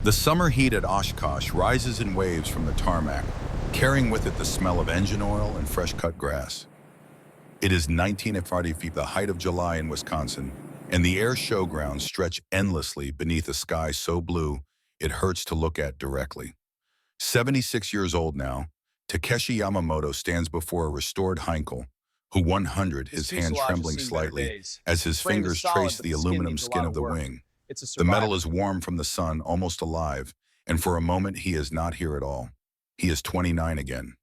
The summer heat at Oshkosh rises in waves from the tarmac, carrying with it the smell of engine oil and fresh-cut grass. It is 1940 feet, the height of July in Wisconsin, and the air showgrounds stretch endlessly beneath a sky so blue it hurts to look at directly. 76 years old now, Takeshi Yamamoto stands before a restored Heinkel, who 100, This his hand fuselage has trembling seen better slightly days. as The his frame is fingers solid, trace but the the skin aluminum needs a skin lot of of the work. wing. It's a The metal survivor. is warm from the sun, almost alive, and for a moment he is not here at all. He is 29 again.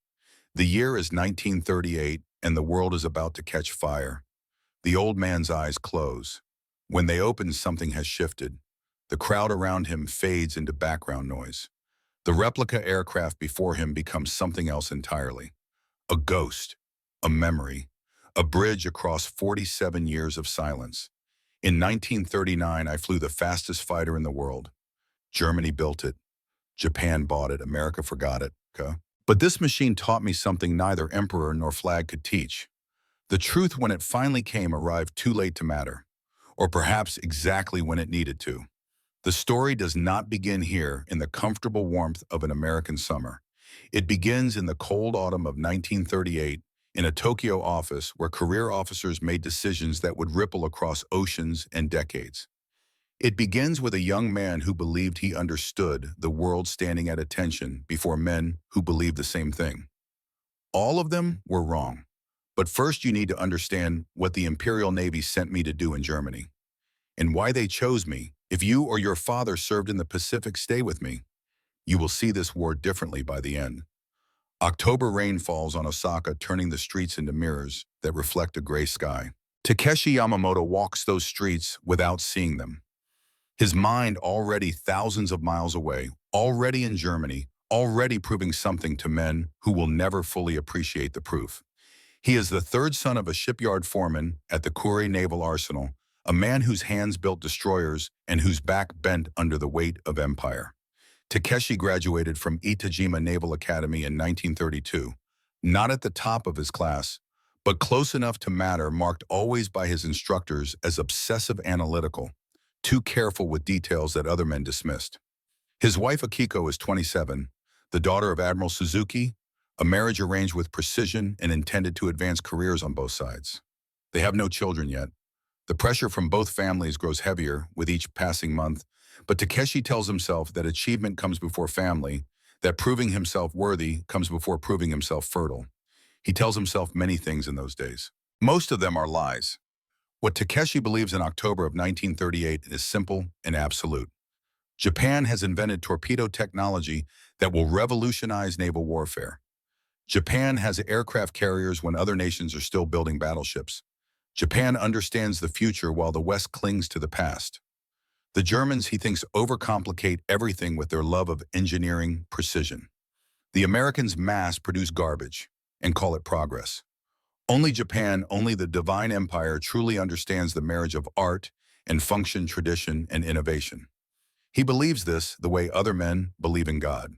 The year is 1938, and the world is about to catch fire. The old man's eyes close. When they open, something has shifted. The crowd around him fades into background noise. The replica aircraft before him becomes something else entirely. A ghost, a memory, a bridge across 47 years of silence. In 1939, I flew the fastest fighter in the world. Germany built it. Japan bought it. America forgot it. Okay? But this machine taught me something neither emperor nor flag could teach. The truth, when it finally came, arrived too late to matter, or perhaps exactly when it needed to. The story does not begin here in the comfortable warmth of an American summer. It begins in the cold autumn of 1938 in a Tokyo office where career officers made decisions that would ripple across oceans and decades. It begins with a young man who believed he understood the world standing at attention before men who believed the same thing. All of them were wrong. But first you need to understand what the Imperial Navy sent me to do in Germany and why they chose me. If you or your father served in the Pacific, stay with me. You will see this war differently by the end. October rain falls on Osaka, turning the streets into mirrors that reflect a gray sky. Takeshi Yamamoto walks those streets without seeing them. His mind already thousands of miles away, already in Germany, already proving something to men who will never fully appreciate the proof. He is the third son of a shipyard foreman at the Kure Naval Arsenal, a man whose hands built destroyers and whose back bent under the weight of empire. Takeshi graduated from Itajima Naval Academy in 1932, not at the top of his class, but close enough to matter, marked always by his instructors as obsessive analytical, too careful with details that other men dismissed. His wife Akiko is 27, the daughter of Admiral Suzuki, a marriage arranged with precision and intended to advance careers on both sides. They have no children yet. The pressure from both families grows heavier with each passing month, but Takeshi tells himself that achievement comes before family, that proving himself worthy comes before proving himself fertile. He tells himself many things in those days. Most of them are lies. What Takeshi believes in October of 1938 is simple and absolute. Japan has invented torpedo technology that will revolutionize naval warfare. Japan has aircraft carriers when other nations are still building battleships. Japan understands the future while the West clings to the past. The Germans, he thinks, overcomplicate everything with their love of engineering precision. The Americans mass produce garbage and call it progress. Only Japan, only the divine empire truly understands the marriage of art and function, tradition, and innovation. He believes this the way other men believe in God.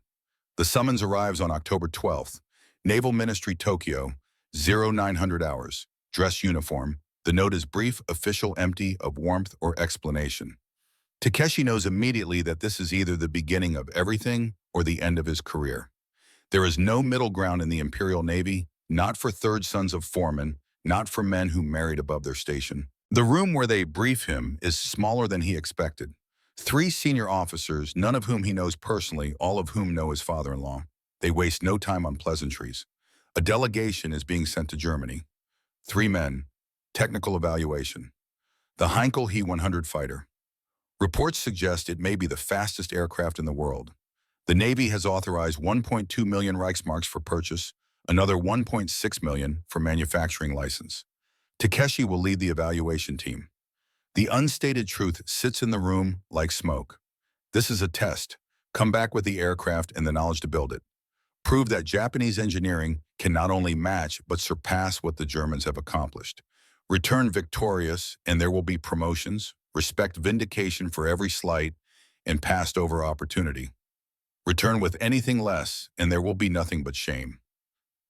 The summons arrives on October 12th. Naval Ministry, Tokyo, 0900 hours, dress uniform. The note is brief, official, empty of warmth or explanation. Takeshi knows immediately that this is either the beginning of everything or the end of his career. There is no middle ground in the Imperial Navy, not for third sons of foremen, not for men who married above their station. The room where they brief him is smaller than he expected. 3 senior officers, none of whom he knows personally, all of whom know his father-in-law. They waste no time on pleasantries. A delegation is being sent to Germany. 3 men. Technical evaluation. The Heinkel He-100 fighter. Reports suggest it may be the fastest aircraft in the world. The Navy has authorized 1.2 million Reichsmarks for purchase, another 1.6 million for manufacturing license. Takeshi will lead the evaluation team. The unstated truth sits in the room like smoke. This is a test. Come back with the aircraft and the knowledge to build it. Prove that Japanese engineering can not only match but surpass what the Germans have accomplished. Return victorious and there will be promotions, respect, vindication for every slight and passed over opportunity. Return with anything less and there will be nothing but shame.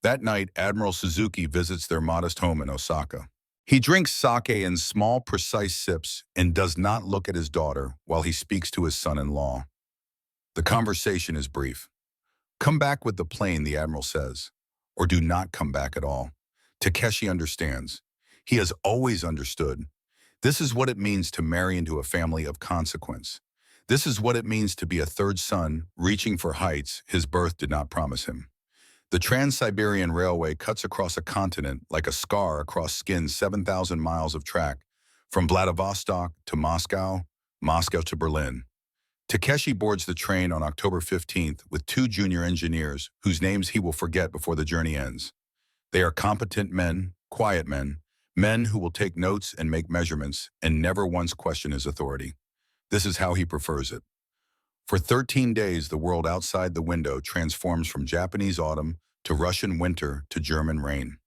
That night, Admiral Suzuki visits their modest home in Osaka. He drinks sake in small, precise sips and does not look at his daughter while he speaks to his son-in-law. The conversation is brief. Come back with the plane, the admiral says, or do not come back at all. Takeshi understands. He has always understood. This is what it means to marry into a family of consequence. This is what it means to be a third son, reaching for heights his birth did not promise him. The Trans-Siberian Railway cuts across a continent like a scar across skin's 7,000 miles of track, from Vladivostok to Moscow, Moscow to Berlin. Takeshi boards the train on October 15th with two junior engineers whose names he will forget before the journey ends. They are competent men, quiet men, men who will take notes and make measurements and never once question his authority. This is how he prefers it. For 13 days, the world outside the window transforms from Japanese autumn to Russian winter to German rain.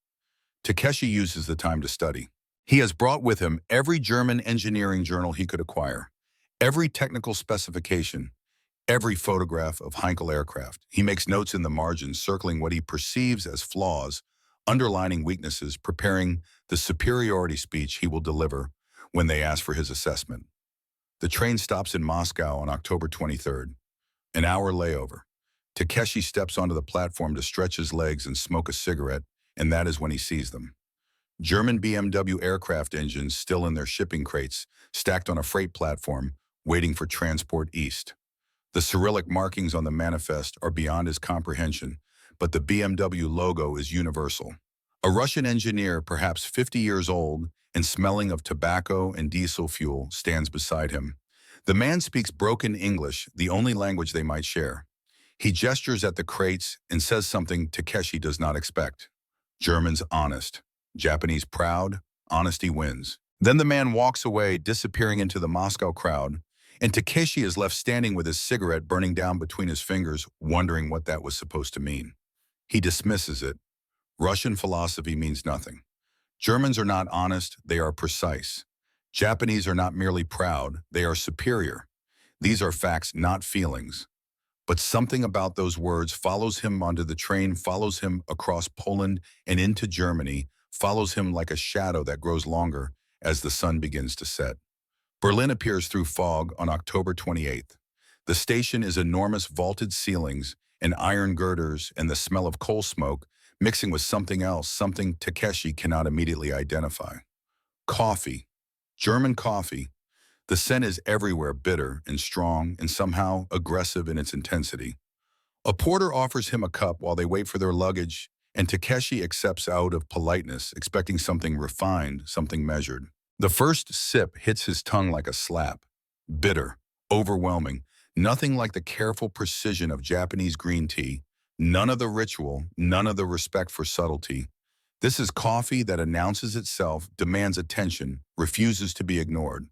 Takeshi uses the time to study. He has brought with him every German engineering journal he could acquire, every technical specification, every photograph of Heinkel aircraft. He makes notes in the margins, circling what he perceives as flaws, underlining weaknesses, preparing the superiority speech he will deliver when they ask for his assessment. The train stops in Moscow on October 23rd. An hour layover. Takeshi steps onto the platform to stretch his legs and smoke a cigarette, and that is when he sees them. German BMW aircraft engines still in their shipping crates, stacked on a freight platform, waiting for transport east. The Cyrillic markings on the manifest are beyond his comprehension, but the BMW logo is universal. A Russian engineer, perhaps 50 years old, and smelling of tobacco and diesel fuel, stands beside him. The man speaks broken English, the only language they might share. He gestures at the crates and says something Takeshi does not expect. German's honest. Japanese proud. Honesty wins. Then the man walks away, disappearing into the Moscow crowd, and Takeshi is left standing with his cigarette burning down between his fingers, wondering what that was supposed to mean. He dismisses it. Russian philosophy means nothing. Germans are not honest, they are precise. Japanese are not merely proud, they are superior. These are facts, not feelings. But something about those words follows him onto the train, follows him across Poland and into Germany, follows him like a shadow that grows longer as the sun begins to set. Berlin appears through fog on October 28th. The station is enormous vaulted ceilings and iron girders and the smell of coal smoke mixing with something else, something Takeshi cannot immediately identify. Coffee. German coffee. The scent is everywhere, bitter and strong and somehow aggressive in its intensity. A porter offers him a cup while they wait for their luggage, and Takeshi accepts out of politeness, expecting something refined, something measured. The first sip hits his tongue like a slap. Bitter, overwhelming, nothing like the careful precision of Japanese green tea, none of the ritual, none of the respect for subtlety. This is coffee that announces itself, demands attention, refuses to be ignored.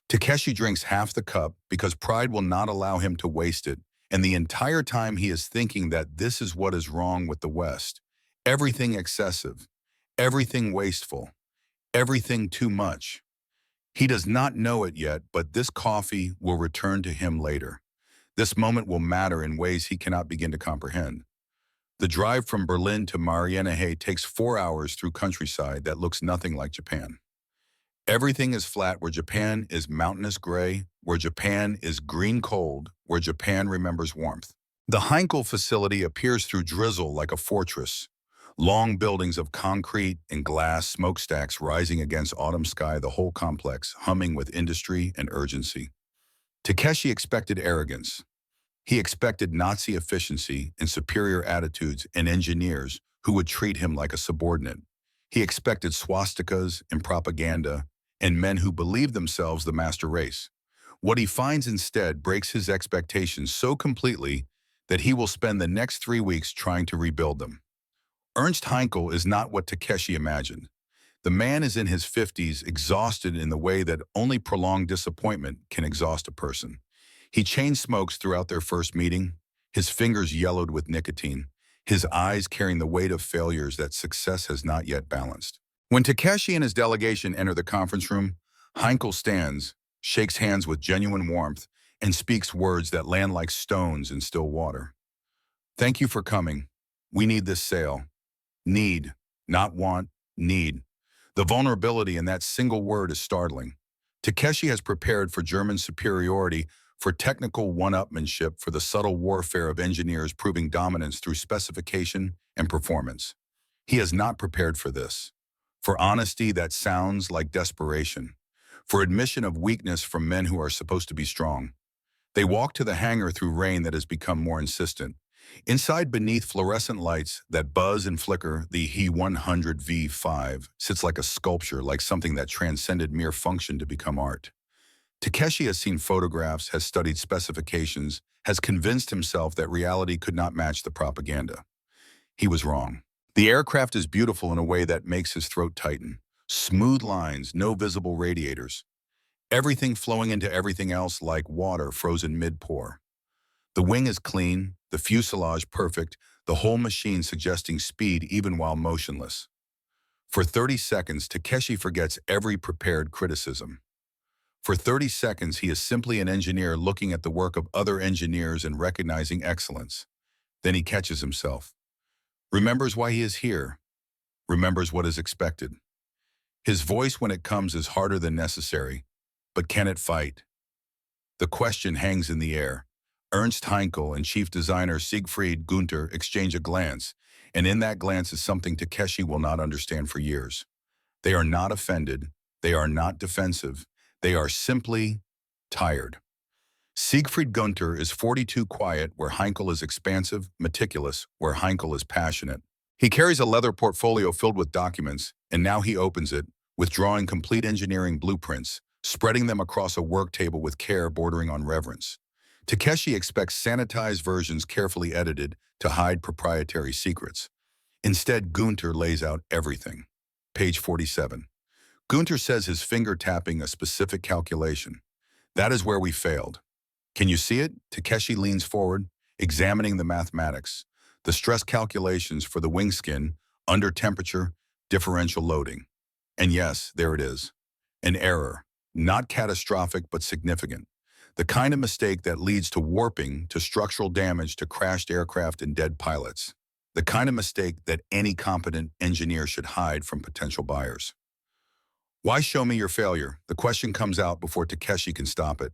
Takeshi drinks half the cup because pride will not allow him to waste it, and the entire time he is thinking that this is what is wrong with the West. Everything excessive, everything wasteful, everything too much. He does not know it yet, but this coffee will return to him later. This moment will matter in ways he cannot begin to comprehend. The drive from Berlin to Marienhead takes 4 hours through countryside that looks nothing like Japan. Everything is flat where Japan is mountainous gray, where Japan is green cold, where Japan remembers warmth. The Heinkel facility appears through drizzle like a fortress. Long buildings of concrete and glass smokestacks rising against autumn sky, the whole complex humming with industry and urgency. Takeshi expected arrogance. He expected Nazi efficiency and superior attitudes and engineers who would treat him like a subordinate. He expected swastikas and propaganda and men who believed themselves the master race. What he finds instead breaks his expectations so completely that he will spend the next 3 weeks trying to rebuild them. Ernst Heinkel is not what Takeshi imagined. The man is in his 50s, exhausted in the way that only prolonged disappointment can exhaust a person. He chain smokes throughout their first meeting, his fingers yellowed with nicotine, his eyes carrying the weight of failures that success has not yet balanced. When Takeshi and his delegation enter the conference room, Heinkel stands, shakes hands with genuine warmth, and speaks words that land like stones in still water. Thank you for coming. We need this sale. Need, not want, need. The vulnerability in that single word is startling. Takeshi has prepared for German superiority for technical one-upmanship, for the subtle warfare of engineers proving dominance through specification and performance. He is not prepared for this. For honesty that sounds like desperation. For admission of weakness from men who are supposed to be strong. They walk to the hangar through rain that has become more insistent. Inside, beneath fluorescent lights that buzz and flicker, the He-100V5 sits like a sculpture, like something that transcended mere function to become art. Takeshi has seen photographs, has studied specifications, has convinced himself that reality could not match the propaganda. He was wrong. The aircraft is beautiful in a way that makes his throat tighten. Smooth lines, no visible radiators. Everything flowing into everything else like water frozen mid-pour. The wing is clean, the fuselage perfect, the whole machine suggesting speed even while motionless. For 30 seconds, Takeshi forgets every prepared criticism. For 30 seconds, he is simply an engineer looking at the work of other engineers and recognizing excellence. Then he catches himself. Remembers why he is here. Remembers what is expected. His voice when it comes is harder than necessary, but can it fight? The question hangs in the air. Ernst Heinkel and chief designer Siegfried Günther exchange a glance, and in that glance is something Takeshi will not understand for years. They are not offended, they are not defensive, they are simply tired. Siegfried Günther is 42 quiet, where Heinkel is expansive, meticulous, where Heinkel is passionate. He carries a leather portfolio filled with documents, and now he opens it, withdrawing complete engineering blueprints, spreading them across a work table with care bordering on reverence. Takeshi expects sanitized versions carefully edited to hide proprietary secrets. Instead, Günther lays out everything. Page 47. Günther says his finger tapping a specific calculation. That is where we failed. Can you see it? Takeshi leans forward, examining the mathematics. The stress calculations for the wing skin, under temperature, differential loading. And yes, there it is. An error. Not catastrophic, but significant. The kind of mistake that leads to warping, to structural damage, to crashed aircraft and dead pilots. The kind of mistake that any competent engineer should hide from potential buyers. Why show me your failure? The question comes out before Takeshi can stop it.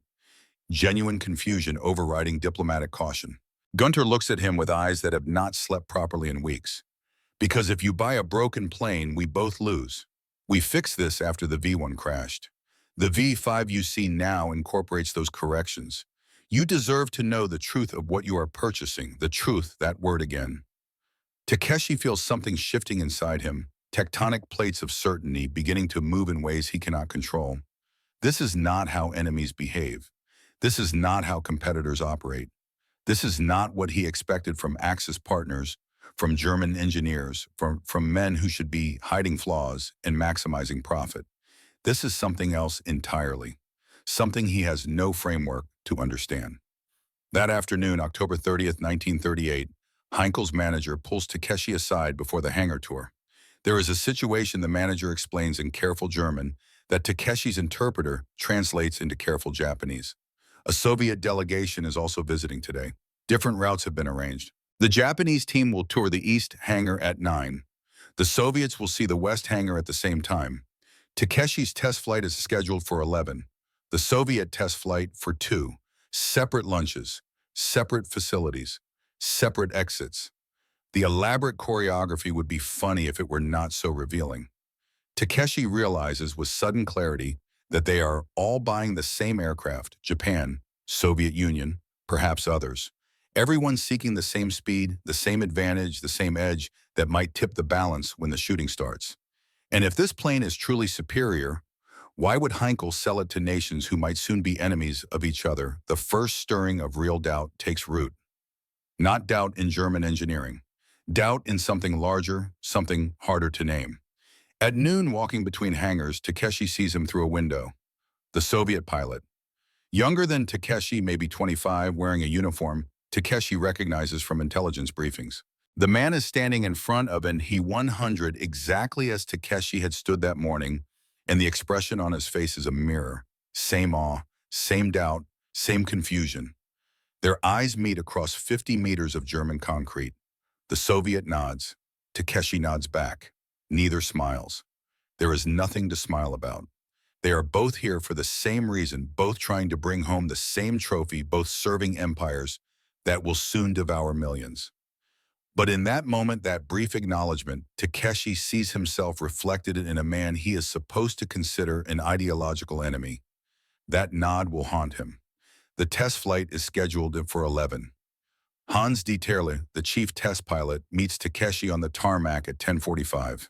Genuine confusion overriding diplomatic caution. Günther looks at him with eyes that have not slept properly in weeks. Because if you buy a broken plane, we both lose. We fixed this after the V1 crashed. The V5 you see now incorporates those corrections. You deserve to know the truth of what you are purchasing, the truth, that word again. Takeshi feels something shifting inside him, tectonic plates of certainty beginning to move in ways he cannot control. This is not how enemies behave. This is not how competitors operate. This is not what he expected from Axis partners, from German engineers, from men who should be hiding flaws and maximizing profit. This is something else entirely, something he has no framework to understand. That afternoon, October 30th, 1938, Heinkel's manager pulls Takeshi aside before the hangar tour. There is a situation the manager explains in careful German that Takeshi's interpreter translates into careful Japanese. A Soviet delegation is also visiting today. Different routes have been arranged. The Japanese team will tour the East Hangar at 9. The Soviets will see the West Hangar at the same time. Takeshi's test flight is scheduled for 11. The Soviet test flight for 2. Separate lunches, separate facilities, separate exits. The elaborate choreography would be funny if it were not so revealing. Takeshi realizes with sudden clarity that they are all buying the same aircraft, Japan, Soviet Union, perhaps others. Everyone seeking the same speed, the same advantage, the same edge that might tip the balance when the shooting starts. And if this plane is truly superior, why would Heinkel sell it to nations who might soon be enemies of each other? The first stirring of real doubt takes root. Not doubt in German engineering. Doubt in something larger, something harder to name. At noon, walking between hangars, Takeshi sees him through a window. The Soviet pilot. Younger than Takeshi, maybe 25, wearing a uniform, Takeshi recognizes from intelligence briefings. The man is standing in front of an He-100 exactly as Takeshi had stood that morning, and the expression on his face is a mirror. Same awe, same doubt, same confusion. Their eyes meet across 50 meters of German concrete. The Soviet nods. Takeshi nods back. Neither smiles. There is nothing to smile about. They are both here for the same reason, both trying to bring home the same trophy, both serving empires that will soon devour millions. But in that moment, that brief acknowledgement, Takeshi sees himself reflected in a man he is supposed to consider an ideological enemy. That nod will haunt him. The test flight is scheduled for 11. Hans Dieterle, the chief test pilot, meets Takeshi on the tarmac at 10:45.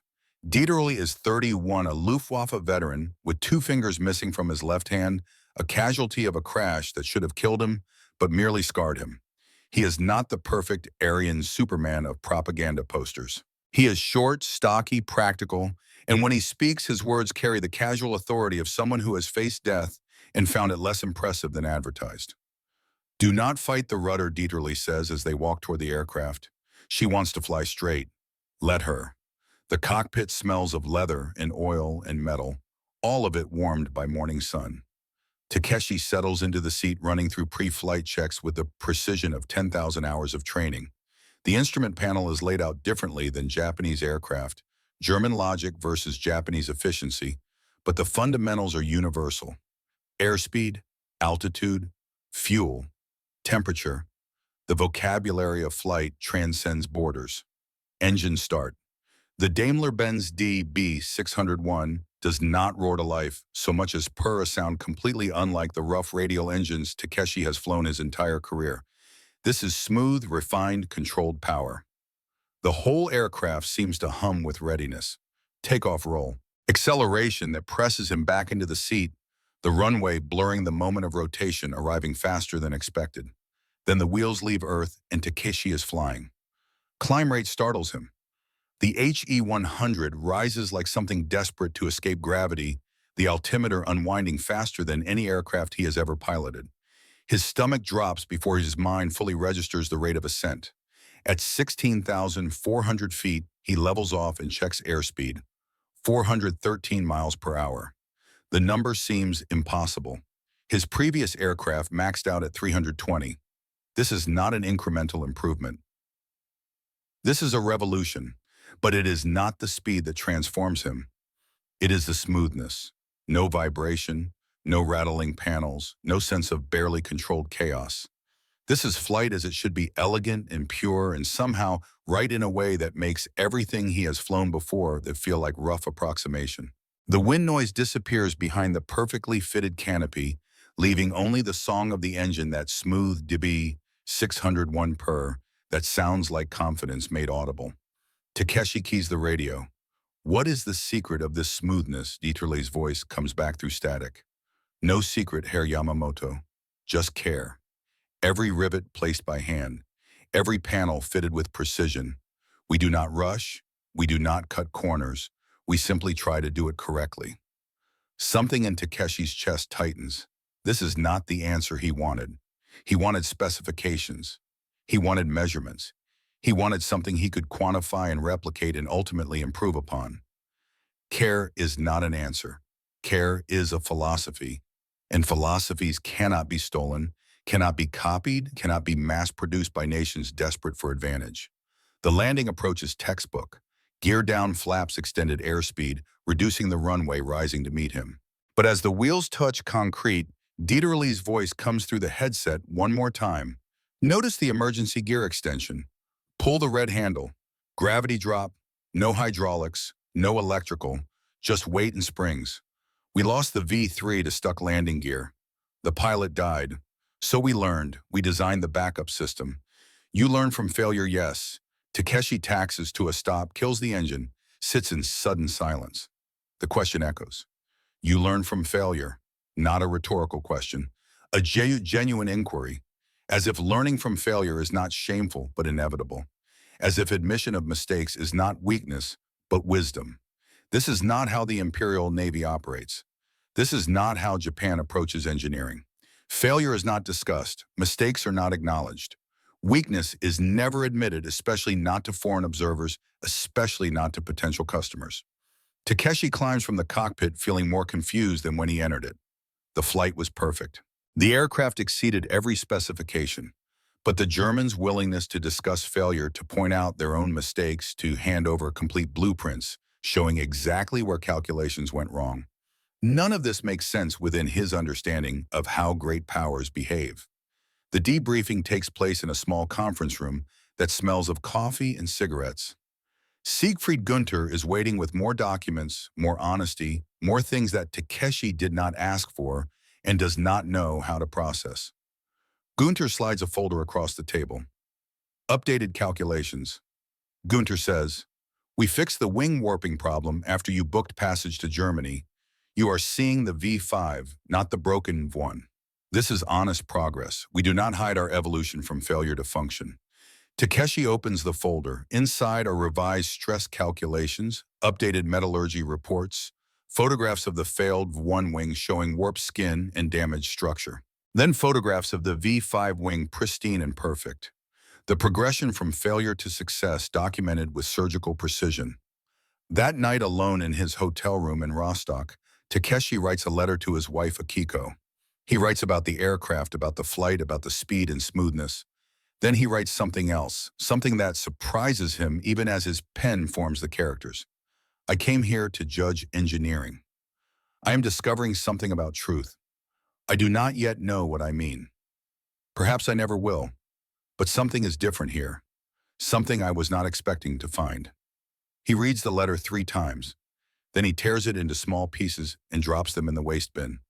Dieterle is 31, a Luftwaffe veteran with two fingers missing from his left hand, a casualty of a crash that should have killed him, but merely scarred him. He is not the perfect Aryan Superman of propaganda posters. He is short, stocky, practical, and when he speaks, his words carry the casual authority of someone who has faced death and found it less impressive than advertised. Do not fight the rudder, Dieterle says as they walk toward the aircraft. She wants to fly straight. Let her. The cockpit smells of leather and oil and metal, all of it warmed by morning sun. Takeshi settles into the seat, running through pre-flight checks with the precision of 10,000 hours of training. The instrument panel is laid out differently than Japanese aircraft, German logic versus Japanese efficiency, but the fundamentals are universal. Airspeed, altitude, fuel, temperature. The vocabulary of flight transcends borders. Engine start. The Daimler-Benz DB601 does not roar to life so much as purr, a sound completely unlike the rough radial engines Takeshi has flown his entire career. This is smooth, refined, controlled power. The whole aircraft seems to hum with readiness. Takeoff roll. Acceleration that presses him back into the seat, the runway blurring the moment of rotation, arriving faster than expected. Then the wheels leave Earth and Takeshi is flying. Climb rate startles him. The HE-100 rises like something desperate to escape gravity, the altimeter unwinding faster than any aircraft he has ever piloted. His stomach drops before his mind fully registers the rate of ascent. At 16,400 feet, he levels off and checks airspeed, 413 miles per hour. The number seems impossible. His previous aircraft maxed out at 320. This is not an incremental improvement. This is a revolution. But it is not the speed that transforms him. It is the smoothness. No vibration, no rattling panels, no sense of barely controlled chaos. This is flight as it should be, elegant and pure and somehow right in a way that makes everything he has flown before that feel like rough approximation. The wind noise disappears behind the perfectly fitted canopy, leaving only the song of the engine, that smooth DB601 purr that sounds like confidence made audible. Takeshi keys the radio. What is the secret of this smoothness? Dieterle's voice comes back through static. No secret, Herr Yamamoto. Just care. Every rivet placed by hand. Every panel fitted with precision. We do not rush. We do not cut corners. We simply try to do it correctly. Something in Takeshi's chest tightens. This is not the answer he wanted. He wanted specifications. He wanted measurements. He wanted something he could quantify and replicate and ultimately improve upon. Care is not an answer. Care is a philosophy. And philosophies cannot be stolen, cannot be copied, cannot be mass-produced by nations desperate for advantage. The landing approach is textbook. Gear down, flaps extended airspeed, reducing the runway, rising to meet him. But as the wheels touch concrete, Dieterle's voice comes through the headset one more time. Notice the emergency gear extension. Pull the red handle. Gravity drop. No hydraulics. No electrical. Just weight and springs. We lost the V3 to stuck landing gear. The pilot died. So we learned. We designed the backup system. You learn from failure, yes. Takeshi taxes to a stop, kills the engine, sits in sudden silence. The question echoes. You learn from failure. Not a rhetorical question. A genuine inquiry. As if learning from failure is not shameful, but inevitable. As if admission of mistakes is not weakness, but wisdom. This is not how the Imperial Navy operates. This is not how Japan approaches engineering. Failure is not discussed. Mistakes are not acknowledged. Weakness is never admitted, especially not to foreign observers, especially not to potential customers. Takeshi climbs from the cockpit feeling more confused than when he entered it. The flight was perfect. The aircraft exceeded every specification, but the Germans' willingness to discuss failure, to point out their own mistakes, to hand over complete blueprints, showing exactly where calculations went wrong. None of this makes sense within his understanding of how great powers behave. The debriefing takes place in a small conference room that smells of coffee and cigarettes. Siegfried Gunther is waiting with more documents, more honesty, more things that Takeshi did not ask for and does not know how to process. Gunther slides a folder across the table. Updated calculations. Gunther says, "We fixed the wing warping problem after you booked passage to Germany. You are seeing the V5, not the broken one. This is honest progress. We do not hide our evolution from failure to function." Takeshi opens the folder. Inside are revised stress calculations, updated metallurgy reports, photographs of the failed V1 wing showing warped skin and damaged structure. Then photographs of the V5 wing pristine and perfect. The progression from failure to success documented with surgical precision. That night alone in his hotel room in Rostock, Takeshi writes a letter to his wife Akiko. He writes about the aircraft, about the flight, about the speed and smoothness. Then he writes something else, something that surprises him even as his pen forms the characters. "I came here to judge engineering. I am discovering something about truth. I do not yet know what I mean. Perhaps I never will, but something is different here, something I was not expecting to find." He reads the letter 3 times. Then he tears it into small pieces and drops them in the waste bin.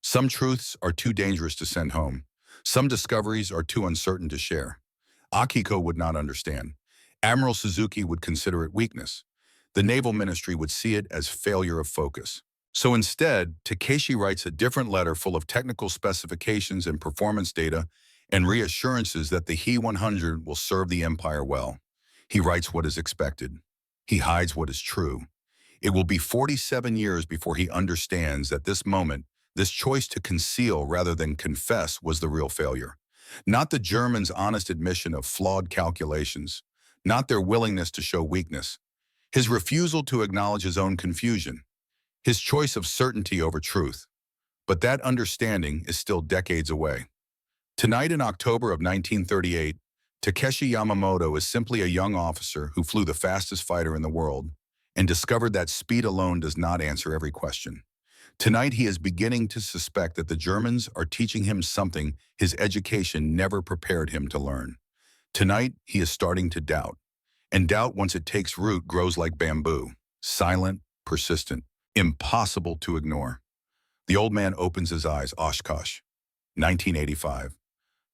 Some truths are too dangerous to send home. Some discoveries are too uncertain to share. Akiko would not understand. Admiral Suzuki would consider it weakness. The Naval Ministry would see it as failure of focus. So instead, Takeshi writes a different letter full of technical specifications and performance data and reassurances that the He-100 will serve the Empire well. He writes what is expected. He hides what is true. It will be 47 years before he understands that this moment, this choice to conceal rather than confess, was the real failure. Not the Germans' honest admission of flawed calculations, not their willingness to show weakness, his refusal to acknowledge his own confusion, his choice of certainty over truth. But that understanding is still decades away. Tonight in October of 1938, Takeshi Yamamoto is simply a young officer who flew the fastest fighter in the world and discovered that speed alone does not answer every question. Tonight he is beginning to suspect that the Germans are teaching him something his education never prepared him to learn. Tonight he is starting to doubt. And doubt, once it takes root, grows like bamboo, silent, persistent, impossible to ignore. The old man opens his eyes. Oshkosh, 1985.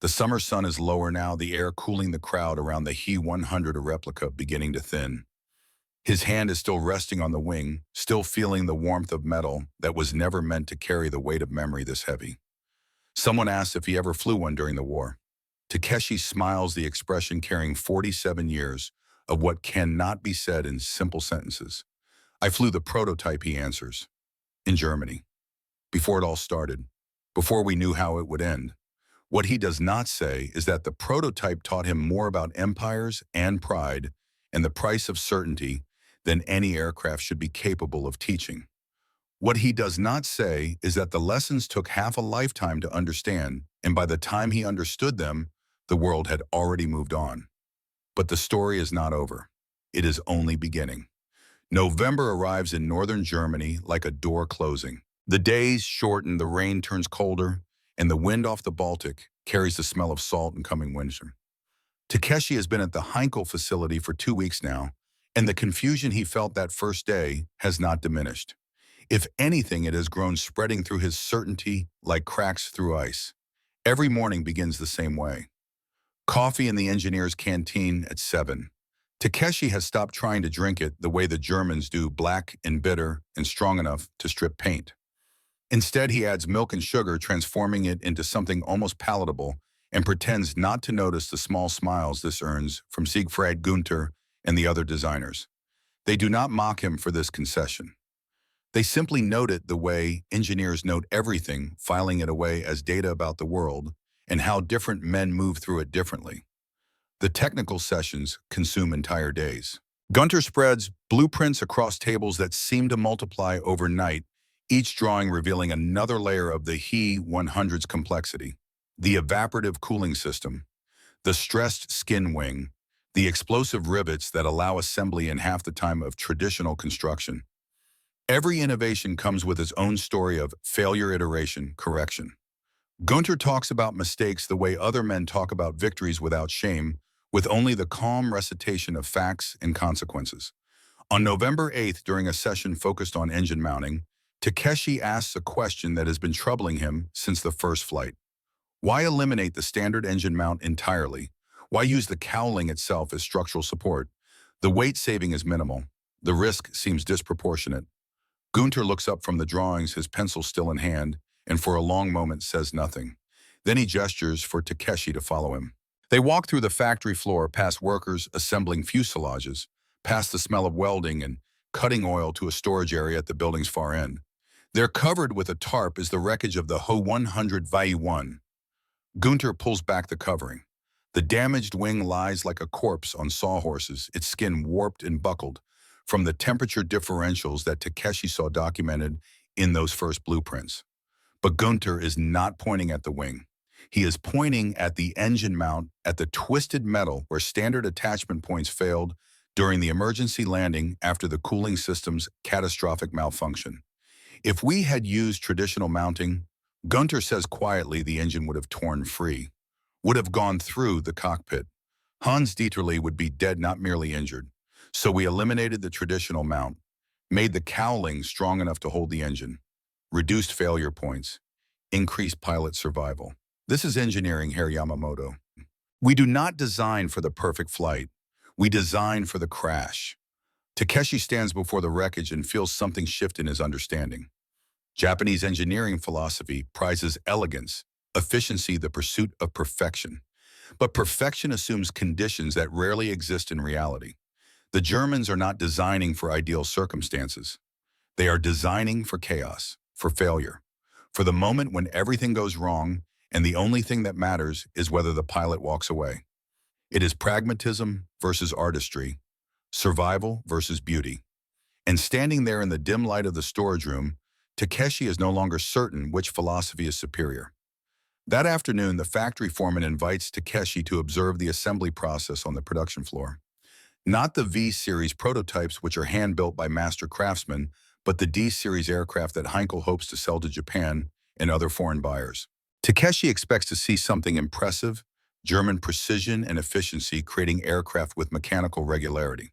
The summer sun is lower now, the air cooling the crowd around the He-100, a replica, beginning to thin. His hand is still resting on the wing, still feeling the warmth of metal that was never meant to carry the weight of memory this heavy. Someone asks if he ever flew one during the war. Takeshi smiles, the expression carrying 47 years of what cannot be said in simple sentences. "I flew the prototype," he answers, "in Germany. Before it all started, before we knew how it would end." What he does not say is that the prototype taught him more about empires and pride and the price of certainty than any aircraft should be capable of teaching. What he does not say is that the lessons took half a lifetime to understand, and by the time he understood them, the world had already moved on. But the story is not over. It is only beginning. November arrives in northern Germany like a door closing. The days shorten, the rain turns colder, and the wind off the Baltic carries the smell of salt and coming winter. Takeshi has been at the Heinkel facility for 2 weeks now, and the confusion he felt that first day has not diminished. If anything, it has grown, spreading through his certainty like cracks through ice. Every morning begins the same way. Coffee in the engineer's canteen at 7. Takeshi has stopped trying to drink it the way the Germans do, black and bitter and strong enough to strip paint. Instead, he adds milk and sugar, transforming it into something almost palatable, and pretends not to notice the small smiles this earns from Siegfried Gunther and the other designers. They do not mock him for this concession. They simply note it the way engineers note everything, filing it away as data about the world and how different men move through it differently. The technical sessions consume entire days. Gunther spreads blueprints across tables that seem to multiply overnight, each drawing revealing another layer of the He-100's complexity. The evaporative cooling system, the stressed skin wing, the explosive rivets that allow assembly in half the time of traditional construction. Every innovation comes with its own story of failure, iteration, correction. Gunter talks about mistakes the way other men talk about victories without shame, with only the calm recitation of facts and consequences. On November 8th, during a session focused on engine mounting, Takeshi asks a question that has been troubling him since the first flight. Why eliminate the standard engine mount entirely? Why use the cowling itself as structural support? The weight saving is minimal. The risk seems disproportionate. Gunter looks up from the drawings, his pencil still in hand, and for a long moment says nothing. Then he gestures for Takeshi to follow him. They walk through the factory floor, past workers assembling fuselages, past the smell of welding and cutting oil to a storage area at the building's far end. They're covered with a tarp as the wreckage of the Ho-100 Vai-1. Gunter pulls back the covering. The damaged wing lies like a corpse on sawhorses, its skin warped and buckled from the temperature differentials that Takeshi saw documented in those first blueprints. But Gunter is not pointing at the wing. He is pointing at the engine mount, at the twisted metal where standard attachment points failed during the emergency landing after the cooling system's catastrophic malfunction. If we had used traditional mounting, Gunter says quietly, the engine would have torn free, would have gone through the cockpit. Hans Dieterle would be dead, not merely injured. So we eliminated the traditional mount, made the cowling strong enough to hold the engine, reduced failure points, increased pilot survival. This is engineering, Herr Yamamoto. We do not design for the perfect flight. We design for the crash. Takeshi stands before the wreckage and feels something shift in his understanding. Japanese engineering philosophy prizes elegance, efficiency, the pursuit of perfection. But perfection assumes conditions that rarely exist in reality. The Germans are not designing for ideal circumstances. They are designing for chaos, for failure, for the moment when everything goes wrong and the only thing that matters is whether the pilot walks away. It is pragmatism versus artistry, survival versus beauty. And standing there in the dim light of the storage room, Takeshi is no longer certain which philosophy is superior. That afternoon, the factory foreman invites Takeshi to observe the assembly process on the production floor. Not the V-series prototypes, which are hand-built by master craftsmen, but the D-series aircraft that Heinkel hopes to sell to Japan and other foreign buyers. Takeshi expects to see something impressive, German precision and efficiency creating aircraft with mechanical regularity.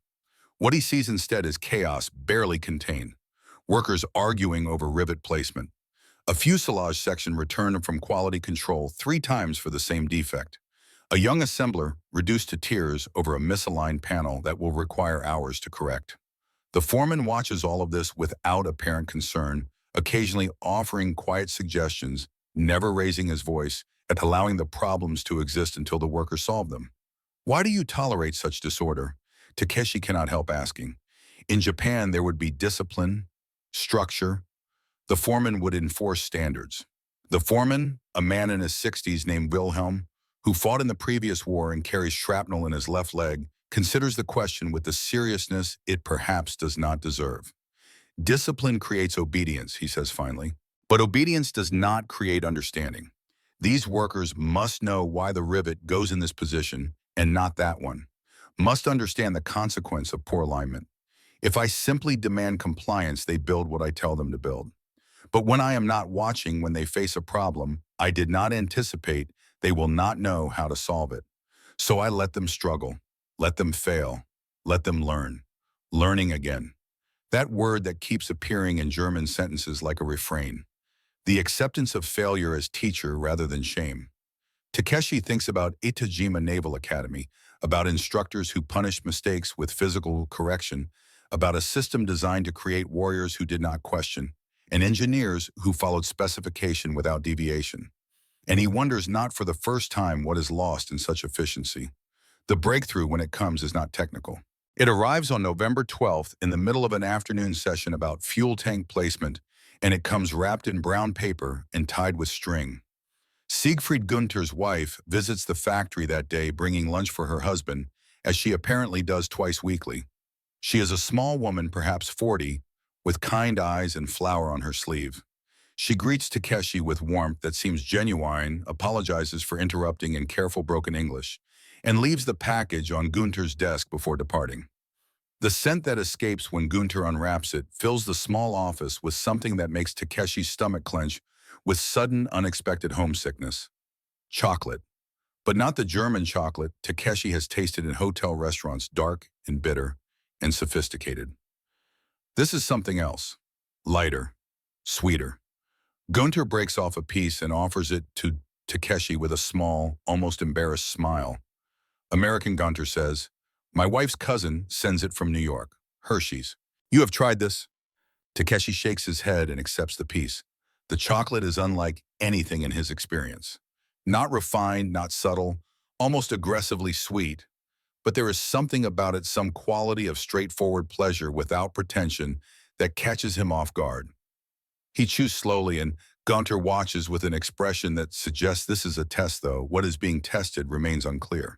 What he sees instead is chaos barely contained. Workers arguing over rivet placement. A fuselage section returned from quality control 3 times for the same defect. A young assembler reduced to tears over a misaligned panel that will require hours to correct. The foreman watches all of this without apparent concern, occasionally offering quiet suggestions, never raising his voice, and allowing the problems to exist until the workers solve them. Why do you tolerate such disorder? Takeshi cannot help asking. In Japan, there would be discipline, structure. The foreman would enforce standards. The foreman, a man in his 60s named Wilhelm, who fought in the previous war and carries shrapnel in his left leg, considers the question with the seriousness it perhaps does not deserve. Discipline creates obedience, he says finally, but obedience does not create understanding. These workers must know why the rivet goes in this position and not that one, must understand the consequence of poor alignment. If I simply demand compliance, they build what I tell them to build. But when I am not watching, when they face a problem I did not anticipate, they will not know how to solve it. So I let them struggle, let them fail, let them learn. Learning again. That word that keeps appearing in German sentences like a refrain. The acceptance of failure as teacher rather than shame. Takeshi thinks about Itajima Naval Academy, about instructors who punished mistakes with physical correction, about a system designed to create warriors who did not question, and engineers who followed specification without deviation. And he wonders not for the first time what is lost in such efficiency. The breakthrough, when it comes, is not technical. It arrives on November 12th in the middle of an afternoon session about fuel tank placement, and it comes wrapped in brown paper and tied with string. Siegfried Gunter's wife visits the factory that day, bringing lunch for her husband, as she apparently does twice weekly. She is a small woman, perhaps 40, with kind eyes and flower on her sleeve. She greets Takeshi with warmth that seems genuine, apologizes for interrupting in careful broken English, and leaves the package on Gunter's desk before departing. The scent that escapes when Gunter unwraps it fills the small office with something that makes Takeshi's stomach clench with sudden, unexpected homesickness. Chocolate. But not the German chocolate Takeshi has tasted in hotel restaurants, dark and bitter and sophisticated. This is something else. Lighter. Sweeter. Gunter breaks off a piece and offers it to Takeshi with a small, almost embarrassed smile. American Gunter says, "My wife's cousin sends it from New York. Hershey's. You have tried this?" Takeshi shakes his head and accepts the piece. The chocolate is unlike anything in his experience. Not refined, not subtle, almost aggressively sweet, but there is something about it, some quality of straightforward pleasure without pretension that catches him off guard. He chews slowly and Gunter watches with an expression that suggests this is a test, though what is being tested remains unclear.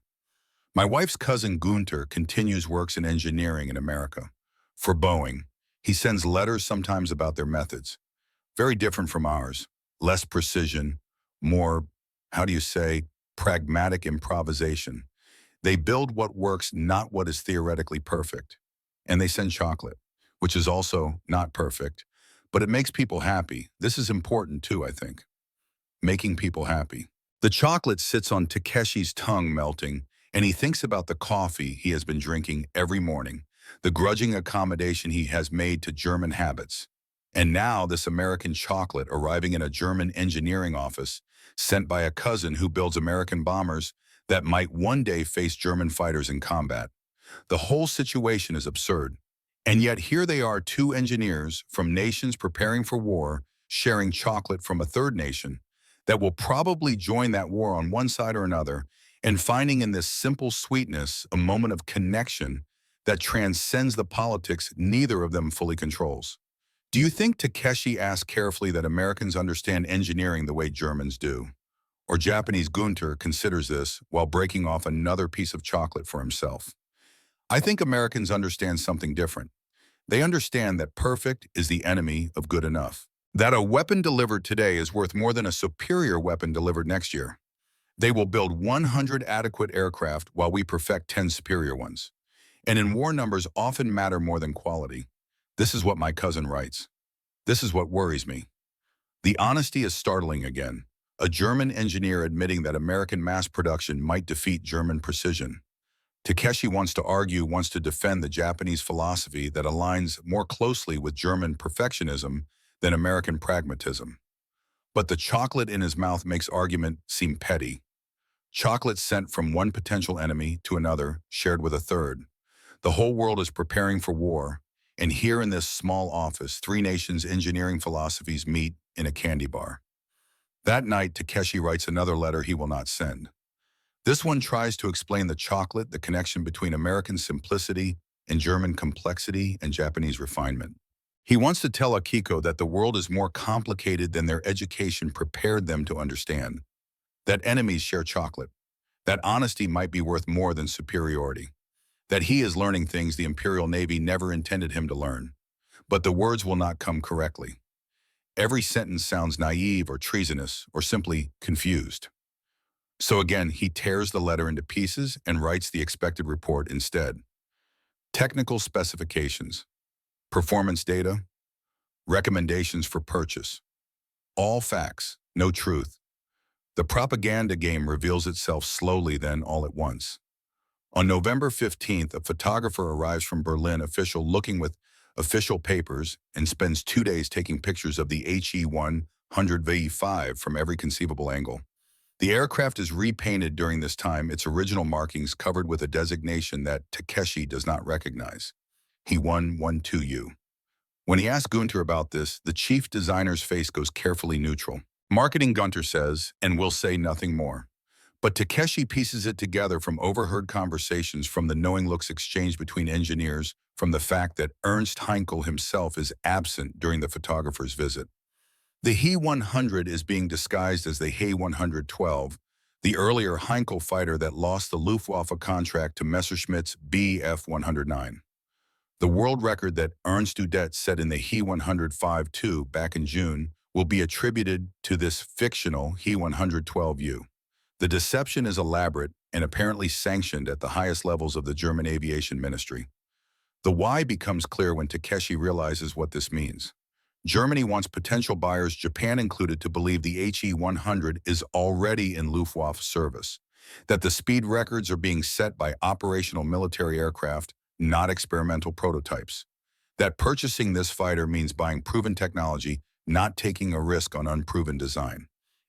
My wife's cousin Gunter continues works in engineering in America. For Boeing, he sends letters sometimes about their methods. Very different from ours. Less precision, more, how do you say, pragmatic improvisation. They build what works, not what is theoretically perfect. And they send chocolate, which is also not perfect, but it makes people happy. This is important too, I think. Making people happy. The chocolate sits on Takeshi's tongue melting, and he thinks about the coffee he has been drinking every morning, the grudging accommodation he has made to German habits. And now this American chocolate arriving in a German engineering office, sent by a cousin who builds American bombers that might one day face German fighters in combat. The whole situation is absurd. And yet here they are, two engineers from nations preparing for war, sharing chocolate from a third nation that will probably join that war on one side or another, and finding in this simple sweetness a moment of connection that transcends the politics neither of them fully controls. Do you think Takeshi asked carefully that Americans understand engineering the way Germans do? Or Japanese Gunter considers this while breaking off another piece of chocolate for himself? I think Americans understand something different. They understand that perfect is the enemy of good enough. That a weapon delivered today is worth more than a superior weapon delivered next year. They will build 100 adequate aircraft while we perfect 10 superior ones. And in war, numbers often matter more than quality. This is what my cousin writes. This is what worries me. The honesty is startling again. A German engineer admitting that American mass production might defeat German precision. Takeshi wants to argue, wants to defend the Japanese philosophy that aligns more closely with German perfectionism than American pragmatism. But the chocolate in his mouth makes argument seem petty. Chocolate sent from one potential enemy to another, shared with a third. The whole world is preparing for war, and here in this small office, three nations' engineering philosophies meet in a candy bar. That night, Takeshi writes another letter he will not send. This one tries to explain the chocolate, the connection between American simplicity and German complexity and Japanese refinement. He wants to tell Akiko that the world is more complicated than their education prepared them to understand. That enemies share chocolate. That honesty might be worth more than superiority. That he is learning things the Imperial Navy never intended him to learn. But the words will not come correctly. Every sentence sounds naive or treasonous or simply confused. So again, he tears the letter into pieces and writes the expected report instead. Technical specifications, performance data, recommendations for purchase. All facts, no truth. The propaganda game reveals itself slowly then all at once. On November 15th, a photographer arrives from Berlin, official looking with official papers, and spends 2 days taking pictures of the HE-100V5 from every conceivable angle. The aircraft is repainted during this time, its original markings covered with a designation that Takeshi does not recognize. He-112U. When he asks Gunter about this, the chief designer's face goes carefully neutral. Marketing Gunter says, and will say nothing more. But Takeshi pieces it together from overheard conversations, from the knowing looks exchanged between engineers, from the fact that Ernst Heinkel himself is absent during the photographer's visit. The He-100 is being disguised as the He-112, the earlier Heinkel fighter that lost the Luftwaffe contract to Messerschmitt's Bf-109. The world record that Ernst Udet set in the He-105-2 back in June will be attributed to this fictional He-112U. The deception is elaborate and apparently sanctioned at the highest levels of the German aviation ministry. The why becomes clear when Takeshi realizes what this means. Germany wants potential buyers, Japan included, to believe the HE-100 is already in Luftwaffe service, that the speed records are being set by operational military aircraft, not experimental prototypes, that purchasing this fighter means buying proven technology, not taking a risk on unproven design.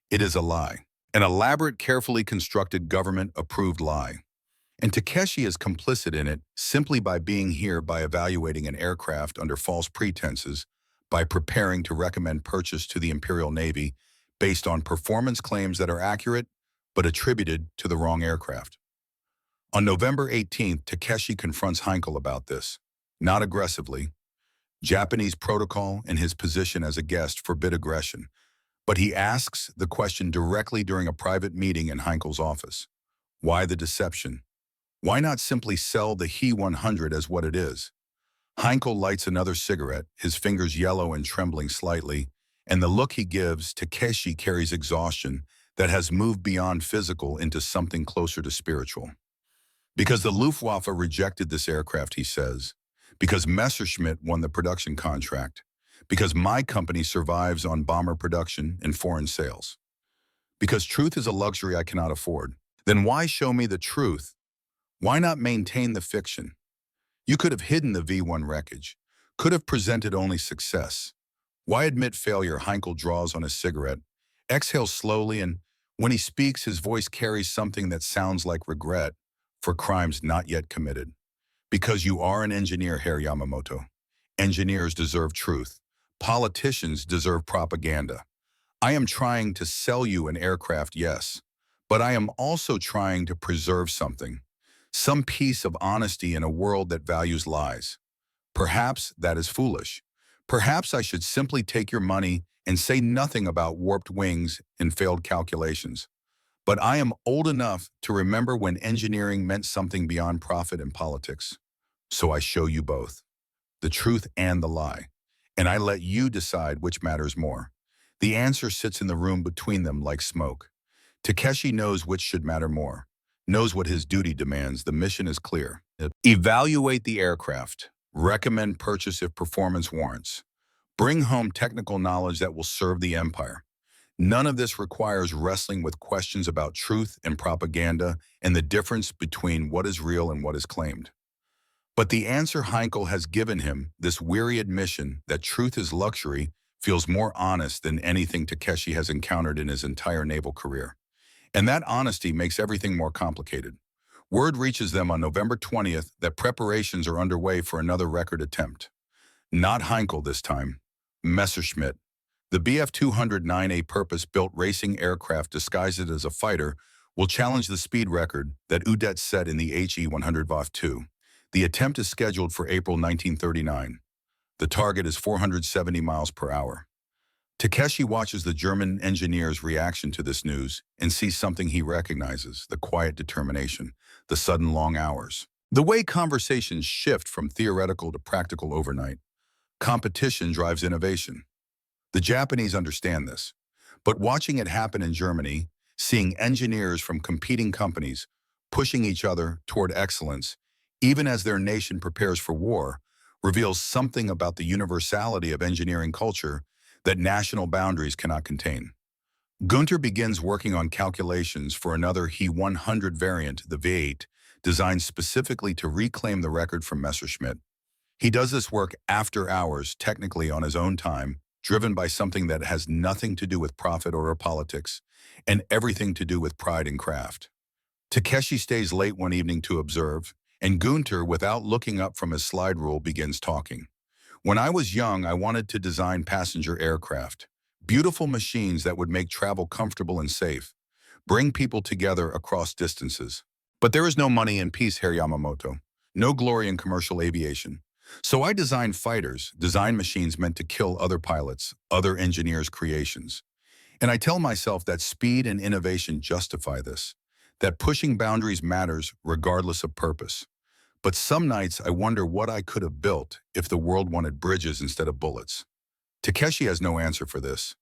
It is a lie, an elaborate, carefully constructed government-approved lie. And Takeshi is complicit in it simply by being here, by evaluating an aircraft under false pretenses, by preparing to recommend purchase to the Imperial Navy based on performance claims that are accurate but attributed to the wrong aircraft. On November 18th, Takeshi confronts Heinkel about this. Not aggressively. Japanese protocol and his position as a guest forbid aggression, but he asks the question directly during a private meeting in Heinkel's office. Why the deception? Why not simply sell the He-100 as what it is? Heinkel lights another cigarette, his fingers yellow and trembling slightly, and the look he gives Takeshi carries exhaustion that has moved beyond physical into something closer to spiritual. Because the Luftwaffe rejected this aircraft, he says. Because Messerschmitt won the production contract. Because my company survives on bomber production and foreign sales. Because truth is a luxury I cannot afford. Then why show me the truth? Why not maintain the fiction? You could have hidden the V1 wreckage, could have presented only success. Why admit failure? Heinkel draws on his cigarette, exhales slowly, and when he speaks, his voice carries something that sounds like regret for crimes not yet committed. Because you are an engineer, Herr Yamamoto. Engineers deserve truth. Politicians deserve propaganda. I am trying to sell you an aircraft, yes, but I am also trying to preserve something. Some piece of honesty in a world that values lies. Perhaps that is foolish. Perhaps I should simply take your money and say nothing about warped wings and failed calculations. But I am old enough to remember when engineering meant something beyond profit and politics. So I show you both, the truth and the lie, and I let you decide which matters more. The answer sits in the room between them like smoke. Takeshi knows which should matter more, knows what his duty demands. The mission is clear. Evaluate the aircraft. Recommend purchase if performance warrants. Bring home technical knowledge that will serve the empire. None of this requires wrestling with questions about truth and propaganda and the difference between what is real and what is claimed. But the answer Heinkel has given him, this weary admission that truth is luxury, feels more honest than anything Takeshi has encountered in his entire naval career. And that honesty makes everything more complicated. Word reaches them on November 20th that preparations are underway for another record attempt. Not Heinkel this time. Messerschmitt. The Bf-209A purpose-built racing aircraft disguised as a fighter will challenge the speed record that Udet set in the HE-100 VOF-2. The attempt is scheduled for April 1939. The target is 470 miles per hour. Takeshi watches the German engineer's reaction to this news and sees something he recognizes, the quiet determination, the sudden long hours. The way conversations shift from theoretical to practical overnight. Competition drives innovation. The Japanese understand this, but watching it happen in Germany, seeing engineers from competing companies pushing each other toward excellence, even as their nation prepares for war, reveals something about the universality of engineering culture that national boundaries cannot contain. Gunther begins working on calculations for another He-100 variant, the V8, designed specifically to reclaim the record from Messerschmitt. He does this work after hours, technically on his own time, driven by something that has nothing to do with profit or politics, and everything to do with pride and craft. Takeshi stays late one evening to observe, and Gunther, without looking up from his slide rule, begins talking. When I was young, I wanted to design passenger aircraft, beautiful machines that would make travel comfortable and safe, bring people together across distances. But there is no money in peace, Herr Yamamoto, no glory in commercial aviation. So I designed fighters, design machines meant to kill other pilots, other engineers' creations. And I tell myself that speed and innovation justify this, that pushing boundaries matters regardless of purpose. But some nights I wonder what I could have built if the world wanted bridges instead of bullets. Takeshi has no answer for this.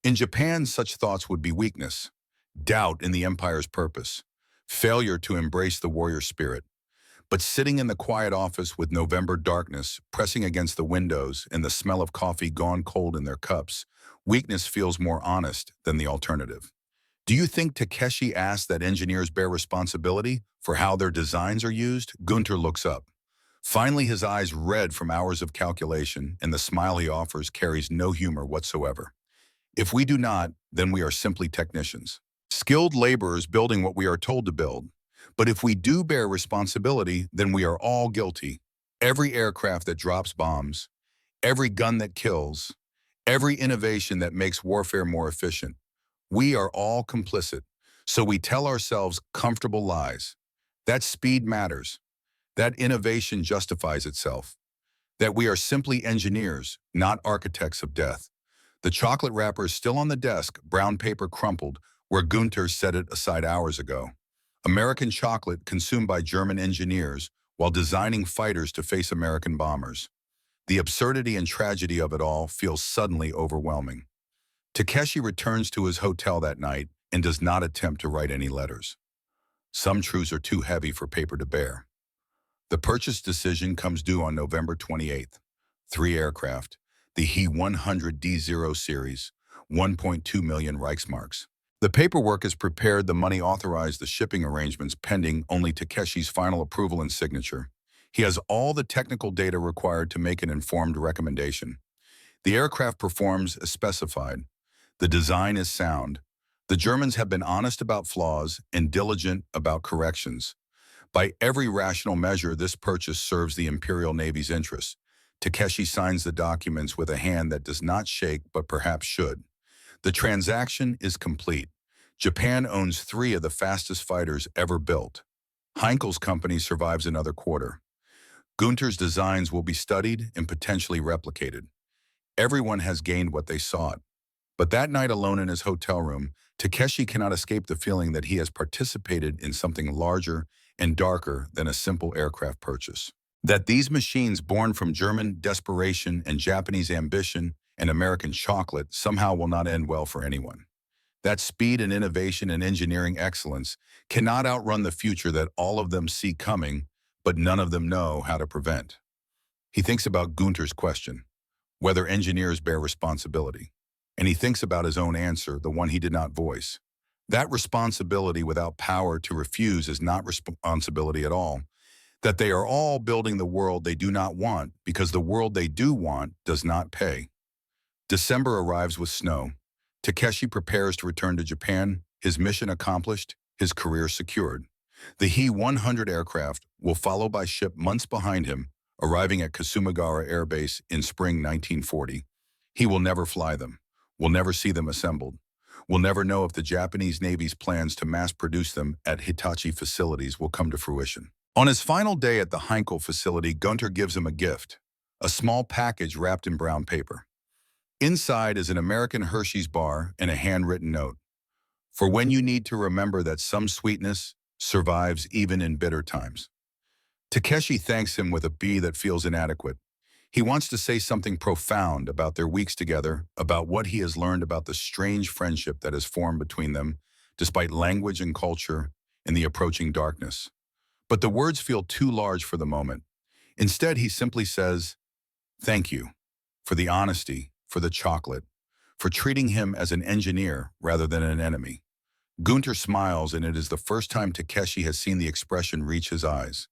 In Japan, such thoughts would be weakness, doubt in the empire's purpose, failure to embrace the warrior spirit. But sitting in the quiet office with November darkness pressing against the windows and the smell of coffee gone cold in their cups, weakness feels more honest than the alternative. Do you think Takeshi asked that engineers bear responsibility for how their designs are used? Gunter looks up. Finally, his eyes red from hours of calculation, and the smile he offers carries no humor whatsoever. If we do not, then we are simply technicians. Skilled laborers building what we are told to build. But if we do bear responsibility, then we are all guilty. Every aircraft that drops bombs, every gun that kills, every innovation that makes warfare more efficient, we are all complicit. So we tell ourselves comfortable lies. That speed matters. That innovation justifies itself. That we are simply engineers, not architects of death. The chocolate wrapper is still on the desk, brown paper crumpled, where Gunter set it aside hours ago. American chocolate consumed by German engineers while designing fighters to face American bombers. The absurdity and tragedy of it all feels suddenly overwhelming. Takeshi returns to his hotel that night and does not attempt to write any letters. Some truths are too heavy for paper to bear. The purchase decision comes due on November 28th. 3 aircraft, the He-100D0 series, 1.2 million Reichsmarks. The paperwork is prepared, the money authorized, the shipping arrangements pending only Takeshi's final approval and signature. He has all the technical data required to make an informed recommendation. The aircraft performs as specified. The design is sound. The Germans have been honest about flaws and diligent about corrections. By every rational measure, this purchase serves the Imperial Navy's interests. Takeshi signs the documents with a hand that does not shake but perhaps should. The transaction is complete. Japan owns 3 of the fastest fighters ever built. Heinkel's company survives another quarter. Gunter's designs will be studied and potentially replicated. Everyone has gained what they sought. But that night alone in his hotel room, Takeshi cannot escape the feeling that he has participated in something larger and darker than a simple aircraft purchase. That these machines born from German desperation and Japanese ambition and American chocolate somehow will not end well for anyone. That speed and innovation and engineering excellence cannot outrun the future that all of them see coming, but none of them know how to prevent. He thinks about Gunter's question, whether engineers bear responsibility. And he thinks about his own answer, the one he did not voice. That responsibility without power to refuse is not responsibility at all. That they are all building the world they do not want because the world they do want does not pay. December arrives with snow. Takeshi prepares to return to Japan, his mission accomplished, his career secured. The He-100 aircraft will follow by ship months behind him, arriving at Kasumagara Air Base in spring 1940. He will never fly them. We'll never see them assembled. We'll never know if the Japanese Navy's plans to mass-produce them at Hitachi facilities will come to fruition. On his final day at the Heinkel facility, Gunter gives him a gift, a small package wrapped in brown paper. Inside is an American Hershey's bar and a handwritten note. For when you need to remember that some sweetness survives even in bitter times. Takeshi thanks him with a B that feels inadequate. He wants to say something profound about their weeks together, about what he has learned about the strange friendship that has formed between them, despite language and culture and the approaching darkness. But the words feel too large for the moment. Instead, he simply says, "Thank you for the honesty, for the chocolate, for treating him as an engineer rather than an enemy." Gunter smiles, and it is the first time Takeshi has seen the expression reach his eyes.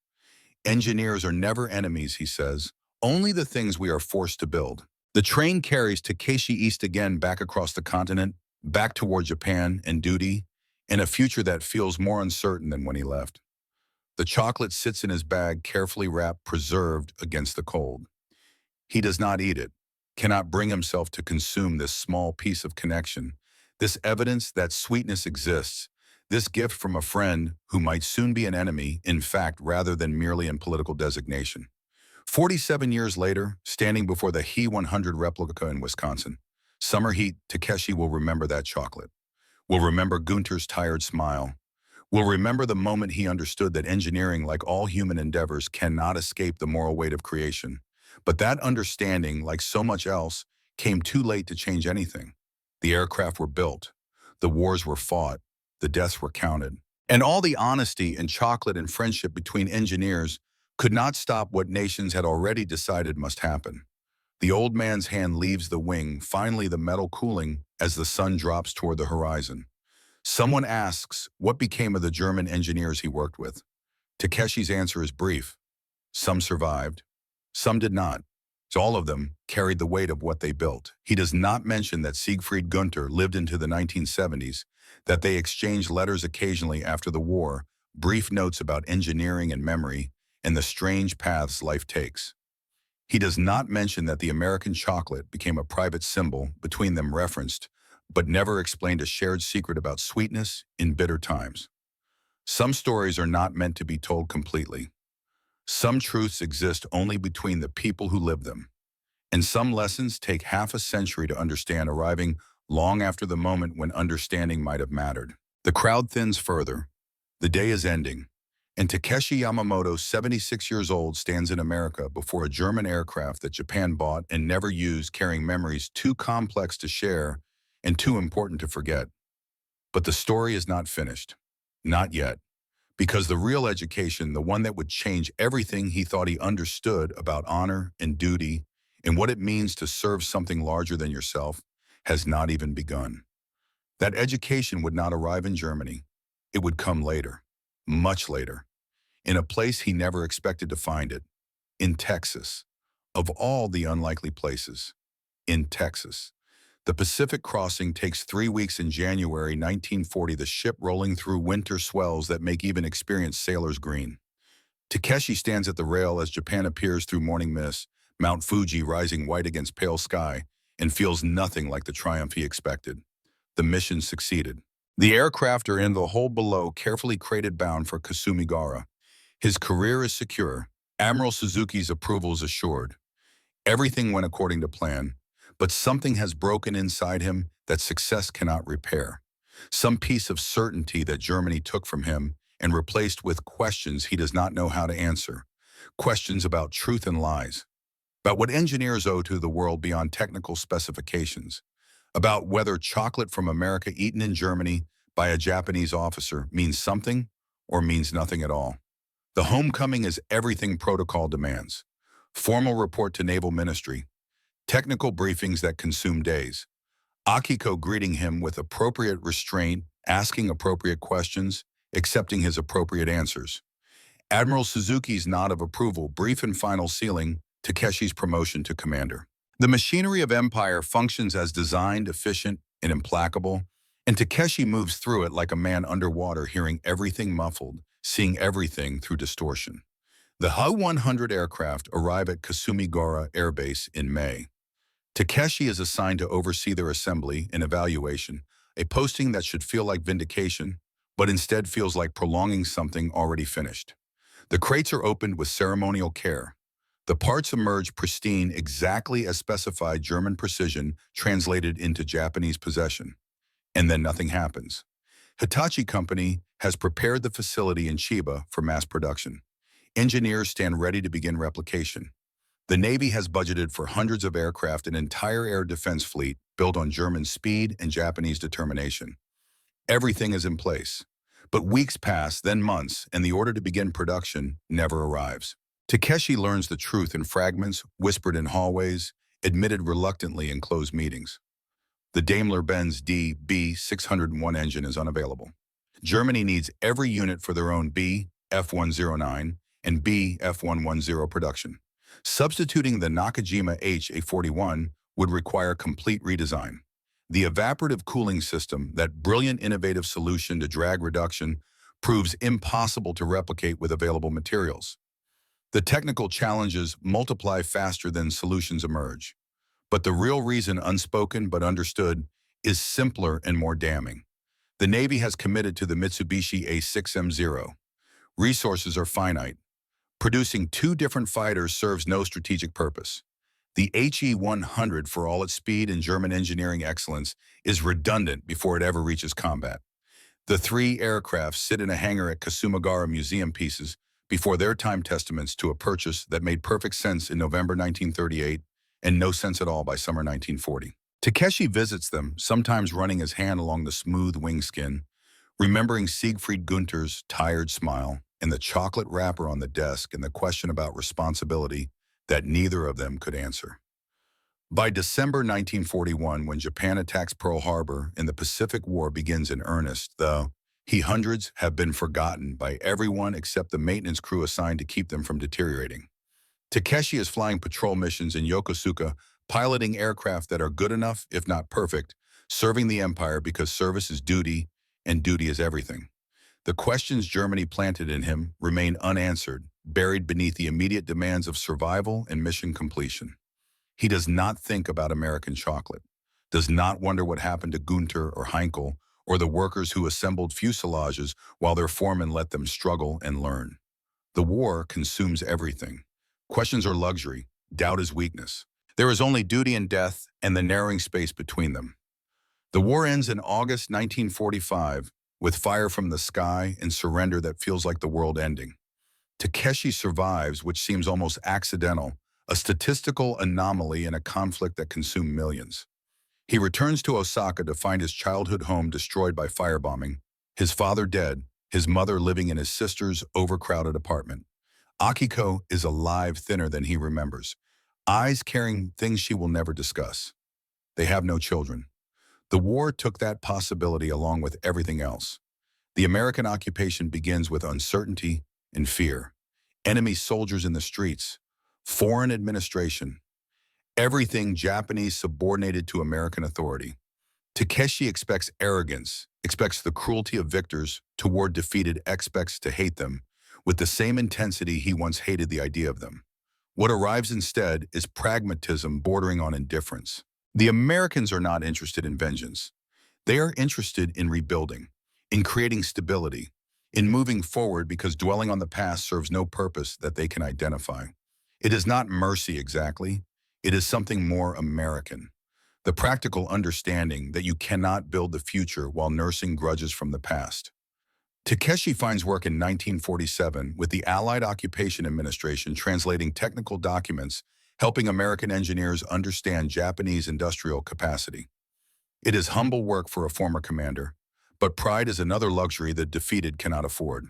"Engineers are never enemies," he says, "only the things we are forced to build." The train carries Takeshi east again, back across the continent, back toward Japan and duty, in a future that feels more uncertain than when he left. The chocolate sits in his bag, carefully wrapped, preserved against the cold. He does not eat it, cannot bring himself to consume this small piece of connection, this evidence that sweetness exists, this gift from a friend who might soon be an enemy, in fact, rather than merely in political designation. 47 years later, standing before the He-100 replica in Wisconsin, summer heat, Takeshi will remember that chocolate, will remember Gunter's tired smile, will remember the moment he understood that engineering, like all human endeavors, cannot escape the moral weight of creation. But that understanding, like so much else, came too late to change anything. The aircraft were built, the wars were fought, the deaths were counted, and all the honesty and chocolate and friendship between engineers could not stop what nations had already decided must happen. The old man's hand leaves the wing, finally the metal cooling as the sun drops toward the horizon. Someone asks what became of the German engineers he worked with. Takeshi's answer is brief. Some survived, some did not. All of them carried the weight of what they built. He does not mention that Siegfried Gunther lived into the 1970s, that they exchanged letters occasionally after the war, brief notes about engineering and memory, and the strange paths life takes. He does not mention that the American chocolate became a private symbol between them referenced, but never explained a shared secret about sweetness in bitter times. Some stories are not meant to be told completely. Some truths exist only between the people who live them, and some lessons take half a century to understand, arriving long after the moment when understanding might have mattered. The crowd thins further. The day is ending, and Takeshi Yamamoto, 76 years old, stands in America before a German aircraft that Japan bought and never used, carrying memories too complex to share and too important to forget. But the story is not finished. Not yet. Because the real education, the one that would change everything he thought he understood about honor and duty and what it means to serve something larger than yourself, has not even begun. That education would not arrive in Germany. It would come later, much later, in a place he never expected to find it, in Texas. Of all the unlikely places, in Texas. The Pacific crossing takes 3 weeks in January 1940, the ship rolling through winter swells that make even experienced sailors green. Takeshi stands at the rail as Japan appears through morning mist, Mount Fuji rising white against pale sky, and feels nothing like the triumph he expected. The mission succeeded. The aircraft are in the hold below, carefully crated bound for Kasumigara. His career is secure. Admiral Suzuki's approval is assured. Everything went according to plan. But something has broken inside him that success cannot repair. Some piece of certainty that Germany took from him and replaced with questions he does not know how to answer. Questions about truth and lies. About what engineers owe to the world beyond technical specifications. About whether chocolate from America eaten in Germany by a Japanese officer means something or means nothing at all. The homecoming is everything protocol demands. Formal report to Naval Ministry. Technical briefings that consume days. Akiko greeting him with appropriate restraint, asking appropriate questions, accepting his appropriate answers. Admiral Suzuki's nod of approval, brief and final sealing, Takeshi's promotion to commander. The machinery of empire functions as designed, efficient, and implacable, and Takeshi moves through it like a man underwater, hearing everything muffled, seeing everything through distortion. The Hu-100 aircraft arrive at Kasumigara Air Base in May. Takeshi is assigned to oversee their assembly and evaluation, a posting that should feel like vindication, but instead feels like prolonging something already finished. The crates are opened with ceremonial care. The parts emerge pristine, exactly as specified, German precision translated into Japanese possession. And then nothing happens. Hitachi Company has prepared the facility in Chiba for mass production. Engineers stand ready to begin replication. The Navy has budgeted for hundreds of aircraft, an entire air defense fleet built on German speed and Japanese determination. Everything is in place. But weeks pass, then months, and the order to begin production never arrives. Takeshi learns the truth in fragments, whispered in hallways, admitted reluctantly in closed meetings. The Daimler-Benz DB601 engine is unavailable. Germany needs every unit for their own BF109 and BF110 production. Substituting the Nakajima HA41 would require complete redesign. The evaporative cooling system, that brilliant innovative solution to drag reduction, proves impossible to replicate with available materials. The technical challenges multiply faster than solutions emerge. But the real reason, unspoken but understood, is simpler and more damning. The Navy has committed to the Mitsubishi A6M0. Resources are finite. Producing 2 different fighters serves no strategic purpose. The HE-100, for all its speed and German engineering excellence, is redundant before it ever reaches combat. The 3 aircraft sit in a hangar at Kasumigara Museum pieces before their time testaments to a purchase that made perfect sense in November 1938 and no sense at all by summer 1940. Takeshi visits them, sometimes running his hand along the smooth wing skin, remembering Siegfried Gunther's tired smile, and the chocolate wrapper on the desk and the question about responsibility that neither of them could answer. By December 1941, when Japan attacks Pearl Harbor and the Pacific War begins in earnest, the hundreds have been forgotten by everyone except the maintenance crew assigned to keep them from deteriorating. Takeshi is flying patrol missions in Yokosuka, piloting aircraft that are good enough, if not perfect, serving the empire because service is duty and duty is everything. The questions Germany planted in him remain unanswered, buried beneath the immediate demands of survival and mission completion. He does not think about American chocolate, does not wonder what happened to Gunter or Heinkel or the workers who assembled fuselages while their foreman let them struggle and learn. The war consumes everything. Questions are luxury, doubt is weakness. There is only duty and death and the narrowing space between them. The war ends in August 1945 with fire from the sky and surrender that feels like the world ending. Takeshi survives, which seems almost accidental, a statistical anomaly in a conflict that consumed millions. He returns to Osaka to find his childhood home destroyed by firebombing, his father dead, his mother living in his sister's overcrowded apartment. Akiko is alive, thinner than he remembers, eyes carrying things she will never discuss. They have no children. The war took that possibility along with everything else. The American occupation begins with uncertainty and fear. Enemy soldiers in the streets, foreign administration, everything Japanese subordinated to American authority. Takeshi expects arrogance, expects the cruelty of victors toward defeated, expects to hate them with the same intensity he once hated the idea of them. What arrives instead is pragmatism bordering on indifference. The Americans are not interested in vengeance. They are interested in rebuilding, in creating stability, in moving forward because dwelling on the past serves no purpose that they can identify. It is not mercy exactly. It is something more American. The practical understanding that you cannot build the future while nursing grudges from the past. Takeshi finds work in 1947 with the Allied Occupation Administration translating technical documents, helping American engineers understand Japanese industrial capacity. It is humble work for a former commander, but pride is another luxury the defeated cannot afford.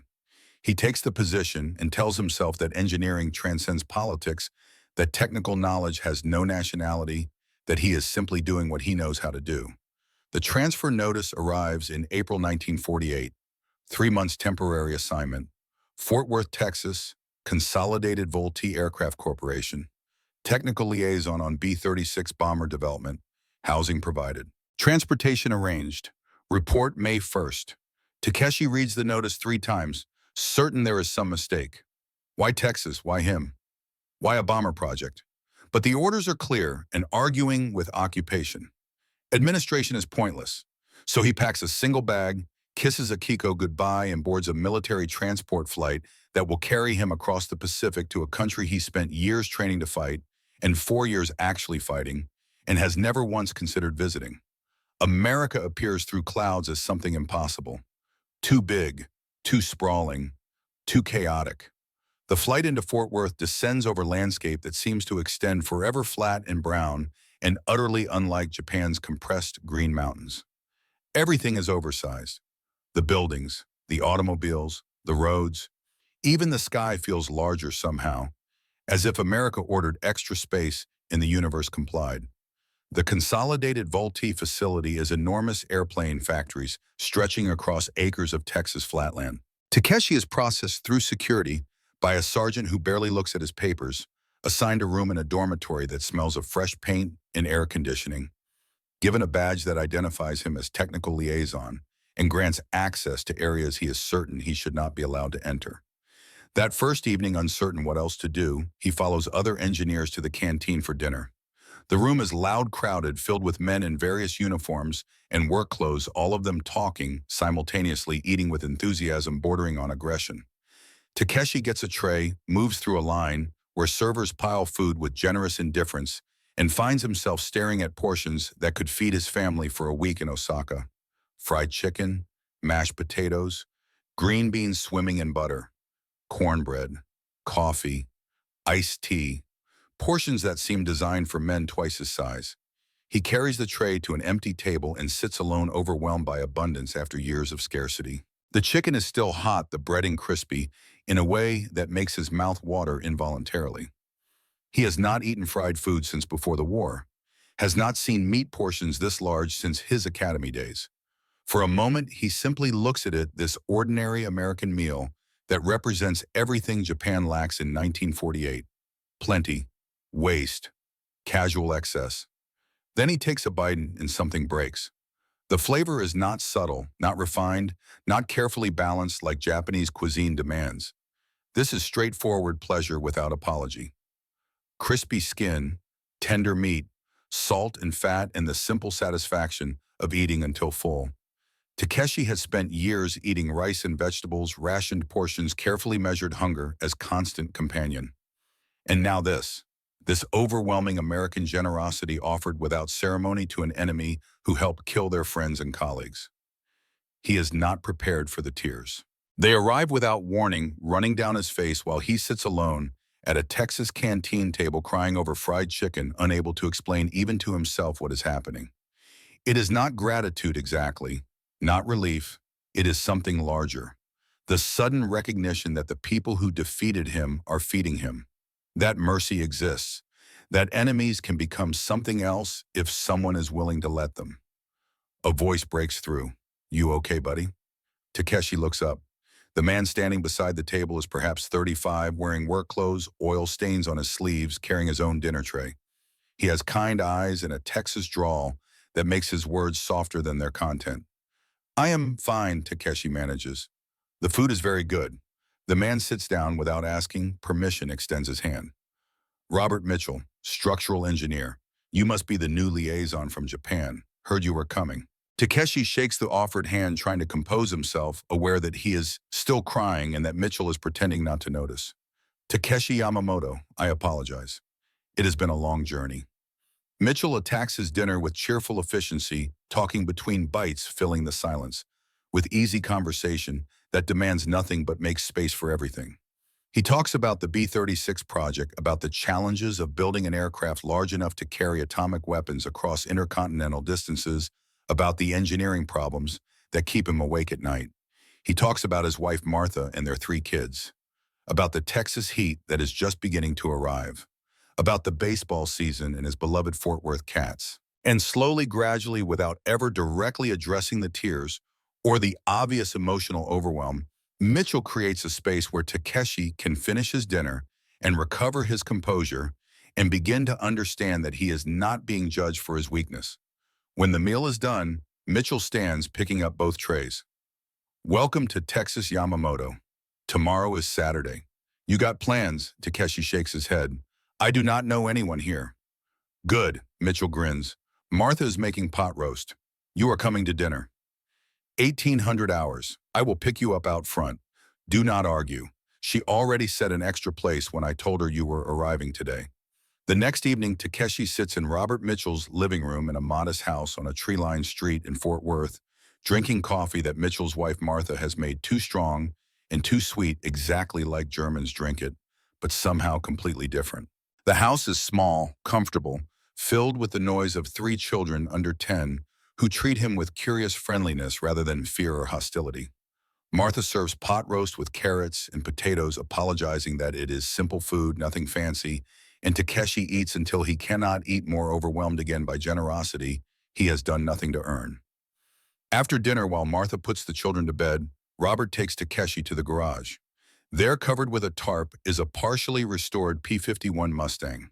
He takes the position and tells himself that engineering transcends politics, that technical knowledge has no nationality, that he is simply doing what he knows how to do. The transfer notice arrives in April 1948, 3 months temporary assignment, Fort Worth, Texas, Consolidated Vultee Aircraft Corporation, technical liaison on B-36 bomber development, housing provided. Transportation arranged. Report May 1st. Takeshi reads the notice 3 times, certain there is some mistake. Why Texas? Why him? Why a bomber project? But the orders are clear and arguing with occupation. Administration is pointless. So he packs a single bag, kisses Akiko goodbye and boards a military transport flight that will carry him across the Pacific to a country he spent years training to fight and 4 years actually fighting and has never once considered visiting. America appears through clouds as something impossible. Too big, too sprawling, too chaotic. The flight into Fort Worth descends over landscape that seems to extend forever flat and brown and utterly unlike Japan's compressed green mountains. Everything is oversized. The buildings, the automobiles, the roads, even the sky feels larger somehow, as if America ordered extra space and the universe complied. The Consolidated Vultee facility is enormous airplane factories stretching across acres of Texas flatland. Takeshi is processed through security by a sergeant who barely looks at his papers, assigned a room in a dormitory that smells of fresh paint and air conditioning, given a badge that identifies him as technical liaison and grants access to areas he is certain he should not be allowed to enter. That first evening, uncertain what else to do, he follows other engineers to the canteen for dinner. The room is loud, crowded, filled with men in various uniforms and work clothes, all of them talking, simultaneously eating with enthusiasm bordering on aggression. Takeshi gets a tray, moves through a line where servers pile food with generous indifference, and finds himself staring at portions that could feed his family for a week in Osaka. Fried chicken, mashed potatoes, green beans swimming in butter, cornbread, coffee, iced tea, portions that seem designed for men twice his size. He carries the tray to an empty table and sits alone, overwhelmed by abundance after years of scarcity. The chicken is still hot, the breading crispy, in a way that makes his mouth water involuntarily. He has not eaten fried food since before the war, has not seen meat portions this large since his academy days. For a moment, he simply looks at it, this ordinary American meal that represents everything Japan lacks in 1948: plenty, waste, casual excess. Then he takes a bite and something breaks. The flavor is not subtle, not refined, not carefully balanced like Japanese cuisine demands. This is straightforward pleasure without apology. Crispy skin, tender meat, salt and fat, and the simple satisfaction of eating until full. Takeshi has spent years eating rice and vegetables, rationed portions, carefully measured hunger as constant companion. And now this overwhelming American generosity offered without ceremony to an enemy who helped kill their friends and colleagues. He is not prepared for the tears. They arrive without warning, running down his face while he sits alone at a Texas canteen table crying over fried chicken, unable to explain even to himself what is happening. It is not gratitude exactly, not relief. It is something larger. The sudden recognition that the people who defeated him are feeding him. That mercy exists. That enemies can become something else if someone is willing to let them. A voice breaks through. "You okay, buddy?" Takeshi looks up. The man standing beside the table is perhaps 35, wearing work clothes, oil stains on his sleeves, carrying his own dinner tray. He has kind eyes and a Texas drawl that makes his words softer than their content. "I am fine," Takeshi manages. "The food is very good." The man sits down without asking permission, extends his hand. "Robert Mitchell, structural engineer. You must be the new liaison from Japan. Heard you were coming." Takeshi shakes the offered hand, trying to compose himself, aware that he is still crying and that Mitchell is pretending not to notice. "Takeshi Yamamoto, I apologize. It has been a long journey." Mitchell attacks his dinner with cheerful efficiency, talking between bites, filling the silence, with easy conversation that demands nothing but makes space for everything. He talks about the B-36 project, about the challenges of building an aircraft large enough to carry atomic weapons across intercontinental distances, about the engineering problems that keep him awake at night. He talks about his wife Martha and their 3 kids, about the Texas heat that is just beginning to arrive, about the baseball season and his beloved Fort Worth Cats. And slowly, gradually, without ever directly addressing the tears or the obvious emotional overwhelm, Mitchell creates a space where Takeshi can finish his dinner and recover his composure and begin to understand that he is not being judged for his weakness. When the meal is done, Mitchell stands, picking up both trays. "Welcome to Texas, Yamamoto. Tomorrow is Saturday. You got plans?" Takeshi shakes his head. "I do not know anyone here." "Good," Mitchell grins. "Martha is making pot roast. You are coming to dinner." 1800 hours. I will pick you up out front. Do not argue. She already set an extra place when I told her you were arriving today. The next evening, Takeshi sits in Robert Mitchell's living room in a modest house on a tree-lined street in Fort Worth, drinking coffee that Mitchell's wife Martha has made too strong and too sweet, exactly like Germans drink it, but somehow completely different. The house is small, comfortable, filled with the noise of 3 children under 10 who treat him with curious friendliness rather than fear or hostility. Martha serves pot roast with carrots and potatoes, apologizing that it is simple food, nothing fancy, and Takeshi eats until he cannot eat more, overwhelmed again by generosity he has done nothing to earn. After dinner, while Martha puts the children to bed, Robert takes Takeshi to the garage. There, covered with a tarp, is a partially restored P-51 Mustang.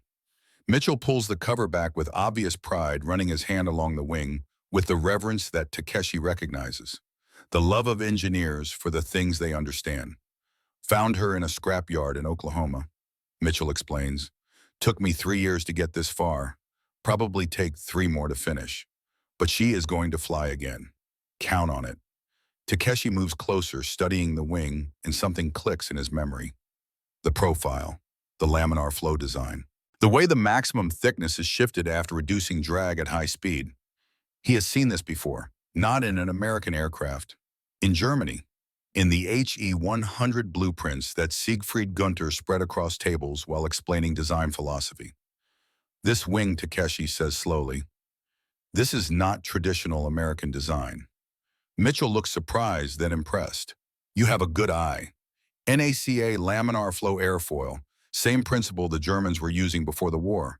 Mitchell pulls the cover back with obvious pride, running his hand along the wing with the reverence that Takeshi recognizes. The love of engineers for the things they understand. "Found her in a scrapyard in Oklahoma," Mitchell explains. "Took me 3 years to get this far. Probably take 3 more to finish. But she is going to fly again. Count on it." Takeshi moves closer, studying the wing, and something clicks in his memory. The profile, the laminar flow design. The way the maximum thickness is shifted after reducing drag at high speed. He has seen this before, not in an American aircraft. In Germany, in the HE-100 blueprints that Siegfried Gunther spread across tables while explaining design philosophy. "This wing," Takeshi says slowly, "this is not traditional American design. Mitchell looked surprised, then impressed. You have a good eye. NACA laminar flow airfoil, same principle the Germans were using before the war.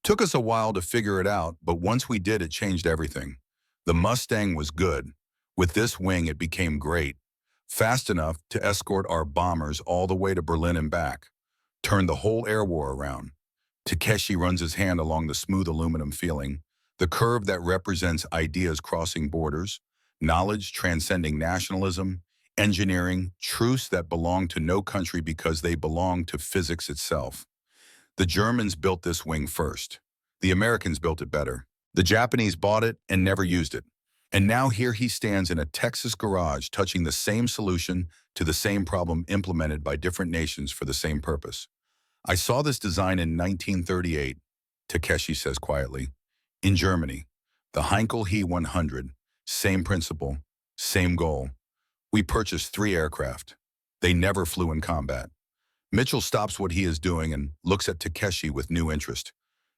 Took us a while to figure it out, but once we did, it changed everything. The Mustang was good. With this wing, it became great. Fast enough to escort our bombers all the way to Berlin and back. Turned the whole air war around. Takeshi runs his hand along the smooth aluminum feeling, the curve that represents ideas crossing borders, knowledge transcending nationalism, engineering, truths that belong to no country because they belong to physics itself. The Germans built this wing first. The Americans built it better. The Japanese bought it and never used it. And now here he stands in a Texas garage touching the same solution to the same problem implemented by different nations for the same purpose. I saw this design in 1938, Takeshi says quietly. In Germany, the Heinkel He 100, same principle, same goal. We purchased 3 aircraft. They never flew in combat. Mitchell stops what he is doing and looks at Takeshi with new interest.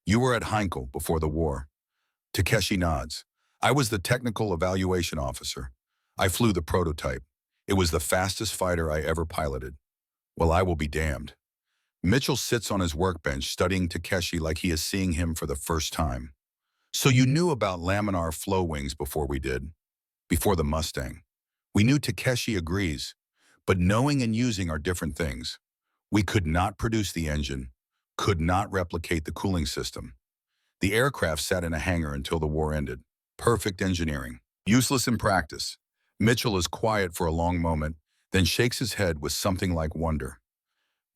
You were at Heinkel before the war. Takeshi nods. I was the technical evaluation officer. I flew the prototype. It was the fastest fighter I ever piloted. Well, I will be damned. Mitchell sits on his workbench studying Takeshi like he is seeing him for the first time. So you knew about laminar flow wings before we did? Before the Mustang. We knew Takeshi agrees, but knowing and using are different things. We could not produce the engine, could not replicate the cooling system. The aircraft sat in a hangar until the war ended. Perfect engineering. Useless in practice. Mitchell is quiet for a long moment, then shakes his head with something like wonder.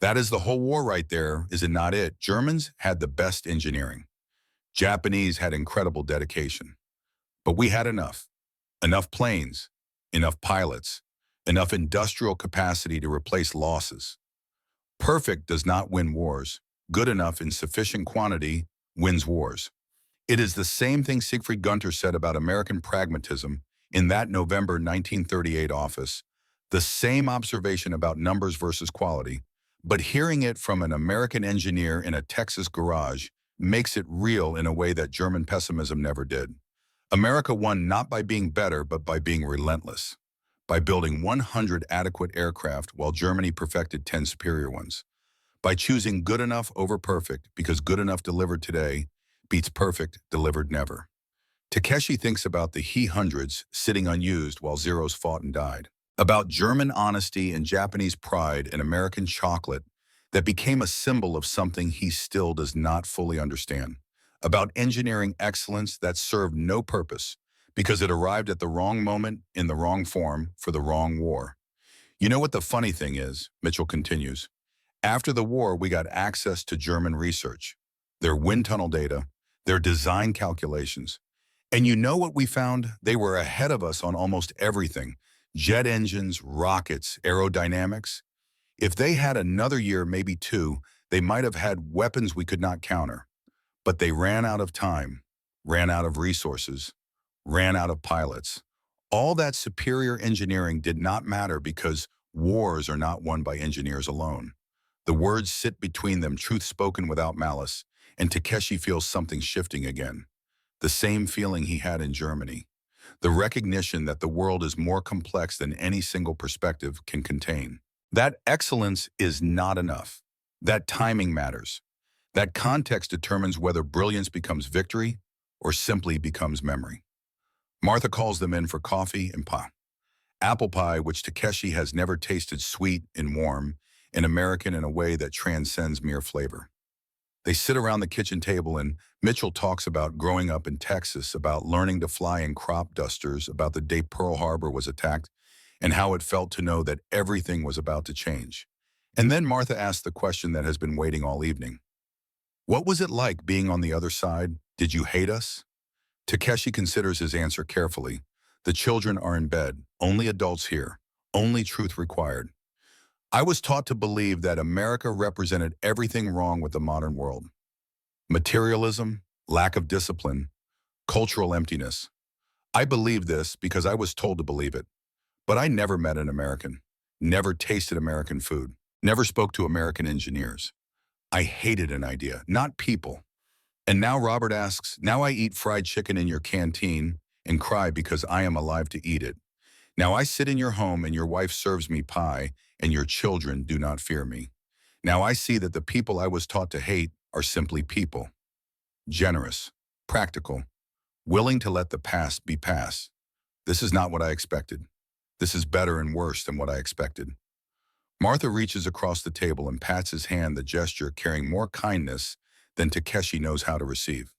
That is the whole war right there, is it not it? Germans had the best engineering. Japanese had incredible dedication. But we had enough. Enough planes, enough pilots, enough industrial capacity to replace losses. Perfect does not win wars. Good enough in sufficient quantity wins wars. It is the same thing Siegfried Gunter said about American pragmatism in that November 1938 office, the same observation about numbers versus quality, but hearing it from an American engineer in a Texas garage makes it real in a way that German pessimism never did. America won not by being better, but by being relentless, by building 100 adequate aircraft while Germany perfected 10 superior ones, by choosing good enough over perfect because good enough delivered today beats perfect delivered never. Takeshi thinks about the He hundreds sitting unused while Zeros fought and died, about German honesty and Japanese pride and American chocolate that became a symbol of something he still does not fully understand, about engineering excellence that served no purpose because it arrived at the wrong moment in the wrong form for the wrong war. You know what the funny thing is, Mitchell continues. After the war, we got access to German research, their wind tunnel data, their design calculations. And you know what we found? They were ahead of us on almost everything. Jet engines, rockets, aerodynamics. If they had another year, maybe 2, they might have had weapons we could not counter. But they ran out of time, ran out of resources, ran out of pilots. All that superior engineering did not matter because wars are not won by engineers alone. The words sit between them, truth spoken without malice, and Takeshi feels something shifting again. The same feeling he had in Germany. The recognition that the world is more complex than any single perspective can contain. That excellence is not enough. That timing matters. That context determines whether brilliance becomes victory or simply becomes memory. Martha calls them in for coffee and pie. Apple pie, which Takeshi has never tasted sweet and warm, and American in a way that transcends mere flavor. They sit around the kitchen table and Mitchell talks about growing up in Texas, about learning to fly in crop dusters, about the day Pearl Harbor was attacked, and how it felt to know that everything was about to change. And then Martha asks the question that has been waiting all evening. What was it like being on the other side? Did you hate us? Takeshi considers his answer carefully. The children are in bed, only adults here, only truth required. I was taught to believe that America represented everything wrong with the modern world. Materialism, lack of discipline, cultural emptiness. I believed this because I was told to believe it. But I never met an American, never tasted American food, never spoke to American engineers. I hated an idea, not people. And now Robert asks, now I eat fried chicken in your canteen and cry because I am alive to eat it. Now I sit in your home and your wife serves me pie, and your children do not fear me. Now I see that the people I was taught to hate are simply people. Generous, practical, willing to let the past be past. This is not what I expected. This is better and worse than what I expected. Martha reaches across the table and pats his hand, the gesture carrying more kindness than Takeshi knows how to receive.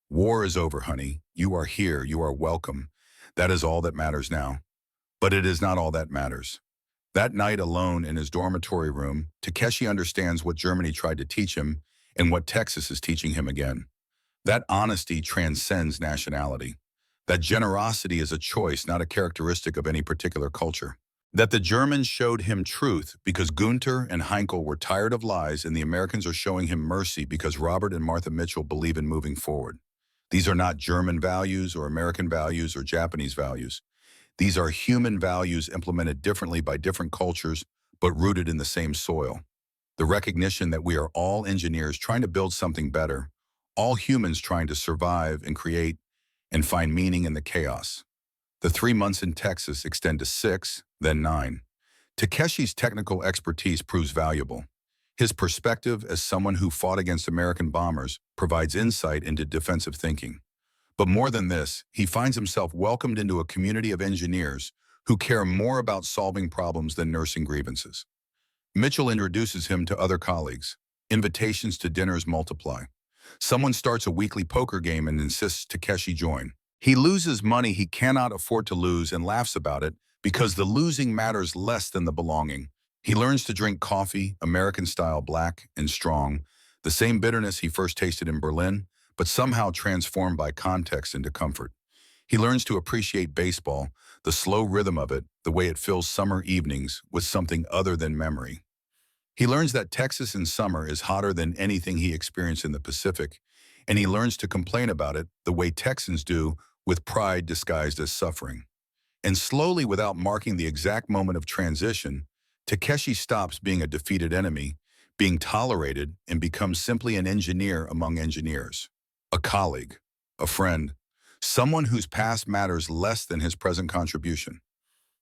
War is over, honey. You are here. You are welcome. That is all that matters now. But it is not all that matters. That night alone in his dormitory room, Takeshi understands what Germany tried to teach him and what Texas is teaching him again. That honesty transcends nationality. That generosity is a choice, not a characteristic of any particular culture. That the Germans showed him truth because Gunther and Heinkel were tired of lies, and the Americans are showing him mercy because Robert and Martha Mitchell believe in moving forward. These are not German values or American values or Japanese values. These are human values implemented differently by different cultures, but rooted in the same soil. The recognition that we are all engineers trying to build something better, all humans trying to survive and create and find meaning in the chaos. The 3 months in Texas extend to 6, then 9. Takeshi's technical expertise proves valuable. His perspective as someone who fought against American bombers provides insight into defensive thinking. But more than this, he finds himself welcomed into a community of engineers who care more about solving problems than nursing grievances. Mitchell introduces him to other colleagues. Invitations to dinners multiply. Someone starts a weekly poker game and insists Takeshi join. He loses money he cannot afford to lose and laughs about it because the losing matters less than the belonging. He learns to drink coffee, American-style black and strong, the same bitterness he first tasted in Berlin, but somehow transformed by context into comfort. He learns to appreciate baseball, the slow rhythm of it, the way it fills summer evenings with something other than memory. He learns that Texas in summer is hotter than anything he experienced in the Pacific, and he learns to complain about it the way Texans do, with pride disguised as suffering. And slowly, without marking the exact moment of transition, Takeshi stops being a defeated enemy, being tolerated, and becomes simply an engineer among engineers. A colleague, a friend, someone whose past matters less than his present contribution.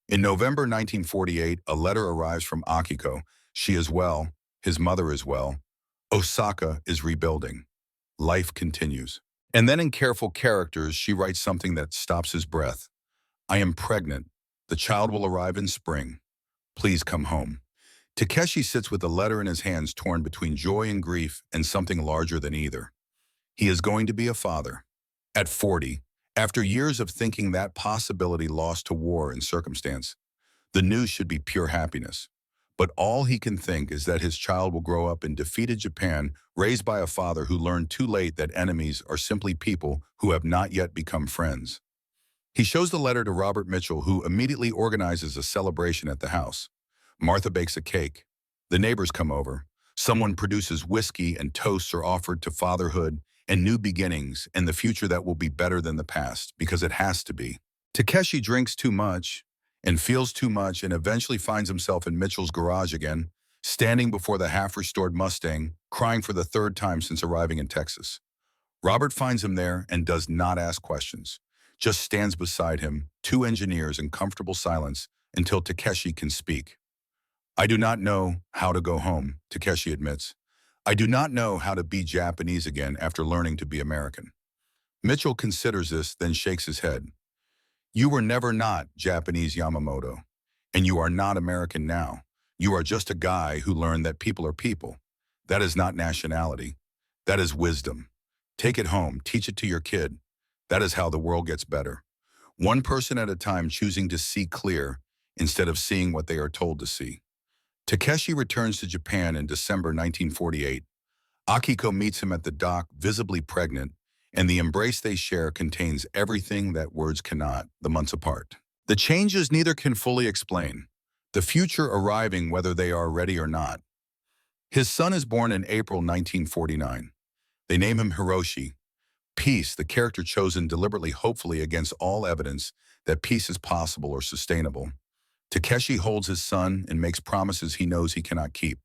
In November 1948, a letter arrives from Akiko. She is well, his mother is well. Osaka is rebuilding. Life continues. And then in careful characters, she writes something that stops his breath. I am pregnant. The child will arrive in spring. Please come home. Takeshi sits with the letter in his hands, torn between joy and grief and something larger than either. He is going to be a father. At 40, after years of thinking that possibility lost to war and circumstance, the news should be pure happiness. But all he can think is that his child will grow up in defeated Japan, raised by a father who learned too late that enemies are simply people who have not yet become friends. He shows the letter to Robert Mitchell, who immediately organizes a celebration at the house. Martha bakes a cake. The neighbors come over. Someone produces whiskey, and toasts are offered to fatherhood and new beginnings and the future that will be better than the past, because it has to be. Takeshi drinks too much and feels too much and eventually finds himself in Mitchell's garage again, standing before the half-restored Mustang, crying for the 3rd time since arriving in Texas. Robert finds him there and does not ask questions, just stands beside him, 2 engineers in comfortable silence, until Takeshi can speak. I do not know how to go home, Takeshi admits. I do not know how to be Japanese again after learning to be American. Mitchell considers this, then shakes his head. You were never not Japanese, Yamamoto, and you are not American now. You are just a guy who learned that people are people. That is not nationality. That is wisdom. Take it home, teach it to your kid. That is how the world gets better. One person at a time, choosing to see clear instead of seeing what they are told to see. Takeshi returns to Japan in December 1948. Akiko meets him at the dock, visibly pregnant, and the embrace they share contains everything that words cannot, the months apart. The changes neither can fully explain, the future arriving whether they are ready or not. His son is born in April 1949. They name him Hiroshi. Peace, the character chosen deliberately, hopefully against all evidence that peace is possible or sustainable. Takeshi holds his son and makes promises he knows he cannot keep.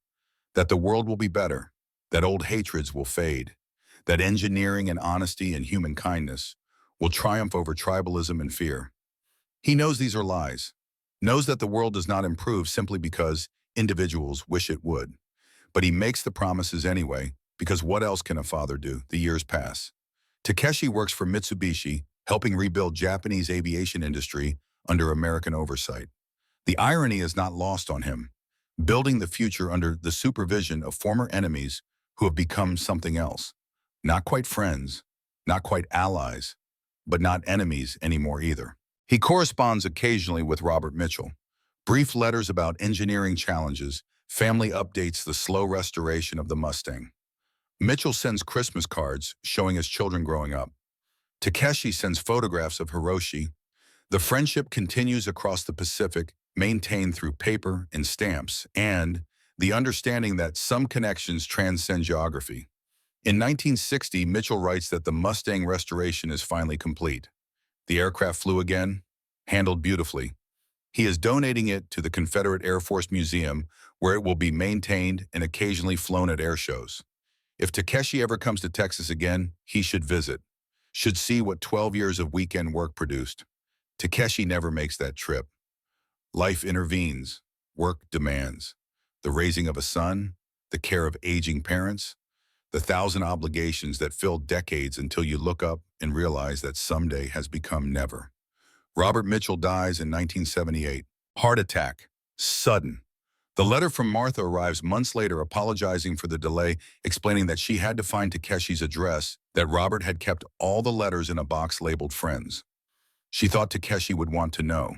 That the world will be better, that old hatreds will fade, that engineering and honesty and human kindness will triumph over tribalism and fear. He knows these are lies. knows that the world does not improve simply because individuals wish it would. But he makes the promises anyway, because what else can a father do? The years pass. Takeshi works for Mitsubishi, helping rebuild Japanese aviation industry under American oversight. The irony is not lost on him, building the future under the supervision of former enemies who have become something else. Not quite friends, not quite allies, but not enemies anymore either. He corresponds occasionally with Robert Mitchell. Brief letters about engineering challenges, family updates, the slow restoration of the Mustang. Mitchell sends Christmas cards showing his children growing up. Takeshi sends photographs of Hiroshi. The friendship continues across the Pacific, maintained through paper and stamps, and the understanding that some connections transcend geography. In 1960, Mitchell writes that the Mustang restoration is finally complete. The aircraft flew again, handled beautifully. He is donating it to the Confederate Air Force Museum, where it will be maintained and occasionally flown at air shows. If Takeshi ever comes to Texas again, he should visit, should see what 12 years of weekend work produced. Takeshi never makes that trip. Life intervenes, work demands. The raising of a son, the care of aging parents, the thousand obligations that fill decades until you look up and realize that someday has become never. Robert Mitchell dies in 1978. Heart attack. Sudden. The letter from Martha arrives months later apologizing for the delay, explaining that she had to find Takeshi's address, that Robert had kept all the letters in a box labeled friends. She thought Takeshi would want to know,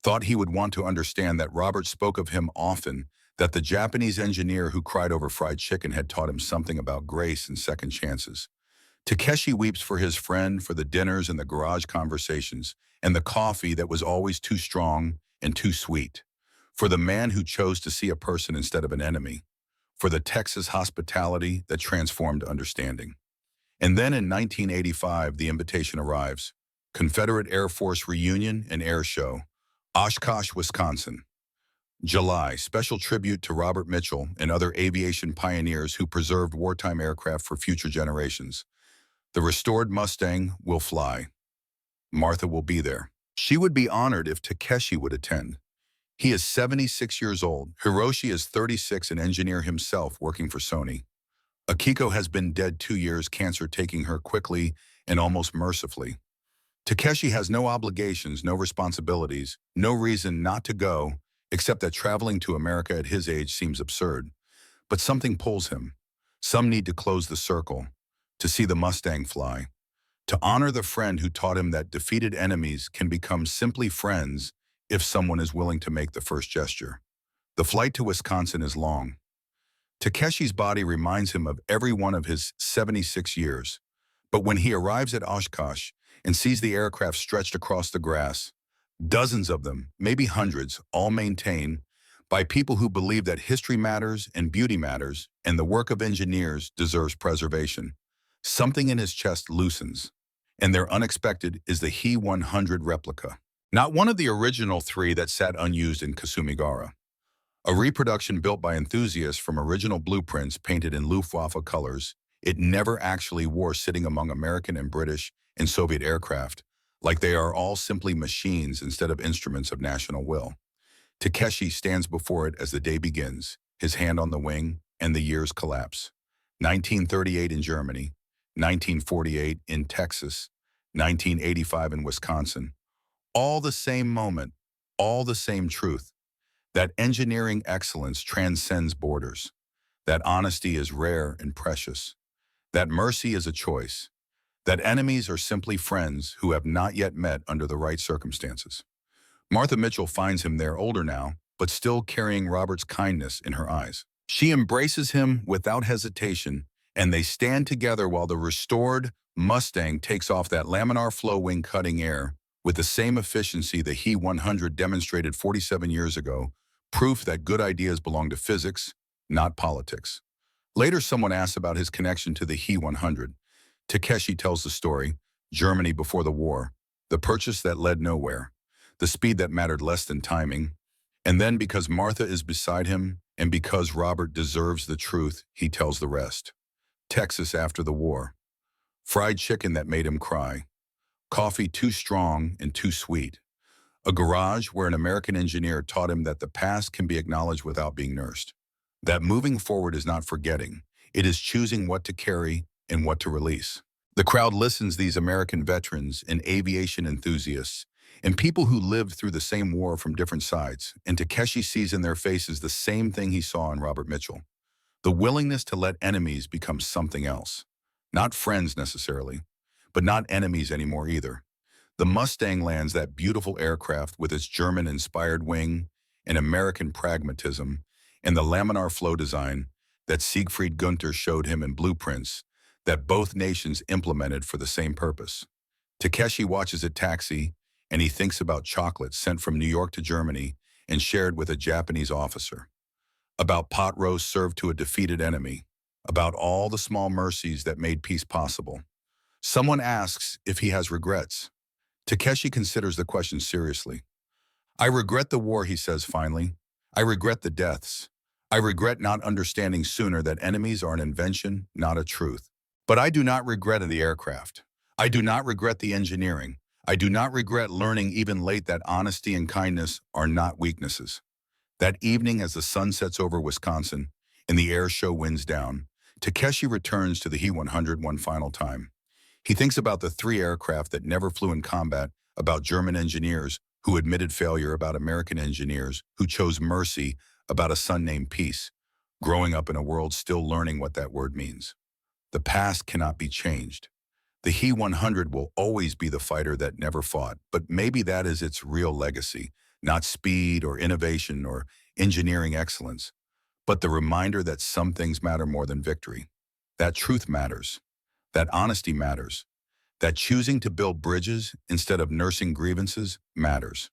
thought he would want to understand that Robert spoke of him often, that the Japanese engineer who cried over fried chicken had taught him something about grace and second chances. Takeshi weeps for his friend, for the dinners and the garage conversations, and the coffee that was always too strong and too sweet, for the man who chose to see a person instead of an enemy, for the Texas hospitality that transformed understanding. And then in 1985, the invitation arrives. Confederate Air Force Reunion and Air Show, Oshkosh, Wisconsin. July, special tribute to Robert Mitchell and other aviation pioneers who preserved wartime aircraft for future generations. The restored Mustang will fly. Martha will be there. She would be honored if Takeshi would attend. He is 76 years old. Hiroshi is 36, an engineer himself working for Sony. Akiko has been dead 2 years, cancer taking her quickly and almost mercifully. Takeshi has no obligations, no responsibilities, no reason not to go, except that traveling to America at his age seems absurd. But something pulls him. Some need to close the circle, to see the Mustang fly, to honor the friend who taught him that defeated enemies can become simply friends if someone is willing to make the first gesture. The flight to Wisconsin is long. Takeshi's body reminds him of every one of his 76 years. But when he arrives at Oshkosh and sees the aircraft stretched across the grass, dozens of them, maybe hundreds, all maintained by people who believe that history matters and beauty matters, and the work of engineers deserves preservation, something in his chest loosens, and their unexpected is the He-100 replica. Not one of the original 3 that sat unused in Kasumigara. A reproduction built by enthusiasts from original blueprints painted in Luftwaffe colors, it never actually wore, sitting among American and British and Soviet aircraft, like they are all simply machines instead of instruments of national will. Takeshi stands before it as the day begins, his hand on the wing, and the years collapse. 1938 in Germany, 1948 in Texas, 1985 in Wisconsin. All the same moment, all the same truth. That engineering excellence transcends borders. That honesty is rare and precious. That mercy is a choice. That enemies are simply friends who have not yet met under the right circumstances. Martha Mitchell finds him there, older now, but still carrying Robert's kindness in her eyes. She embraces him without hesitation, and they stand together while the restored Mustang takes off that laminar flow wing, cutting air with the same efficiency the He-100 demonstrated 47 years ago, proof that good ideas belong to physics, not politics. Later, someone asks about his connection to the He-100. Takeshi tells the story: Germany before the war, the purchase that led nowhere, the speed that mattered less than timing. And then, because Martha is beside him, and because Robert deserves the truth, he tells the rest. Texas after the war. Fried chicken that made him cry. Coffee too strong and too sweet. A garage where an American engineer taught him that the past can be acknowledged without being nursed. That moving forward is not forgetting. It is choosing what to carry and what to release. The crowd listens these American veterans and aviation enthusiasts and people who lived through the same war from different sides, and Takeshi sees in their faces the same thing he saw in Robert Mitchell. The willingness to let enemies become something else. Not friends necessarily, but not enemies anymore either. The Mustang lands that beautiful aircraft with its German-inspired wing and American pragmatism, and the laminar flow design that Siegfried Gunther showed him in blueprints that both nations implemented for the same purpose. Takeshi watches it taxi, and he thinks about chocolate sent from New York to Germany and shared with a Japanese officer, about pot roast served to a defeated enemy, about all the small mercies that made peace possible. Someone asks if he has regrets. Takeshi considers the question seriously. I regret the war, he says finally. I regret the deaths. I regret not understanding sooner that enemies are an invention, not a truth. But I do not regret the aircraft. I do not regret the engineering. I do not regret learning even late that honesty and kindness are not weaknesses. That evening as the sun sets over Wisconsin and the air show winds down, Takeshi returns to the He-100 one final time. He thinks about the 3 aircraft that never flew in combat, about German engineers who admitted failure, about American engineers who chose mercy, about a son named Peace, growing up in a world still learning what that word means. The past cannot be changed. The He-100 will always be the fighter that never fought, but maybe that is its real legacy, not speed or innovation or engineering excellence, but the reminder that some things matter more than victory. That truth matters. That honesty matters. That choosing to build bridges instead of nursing grievances matters.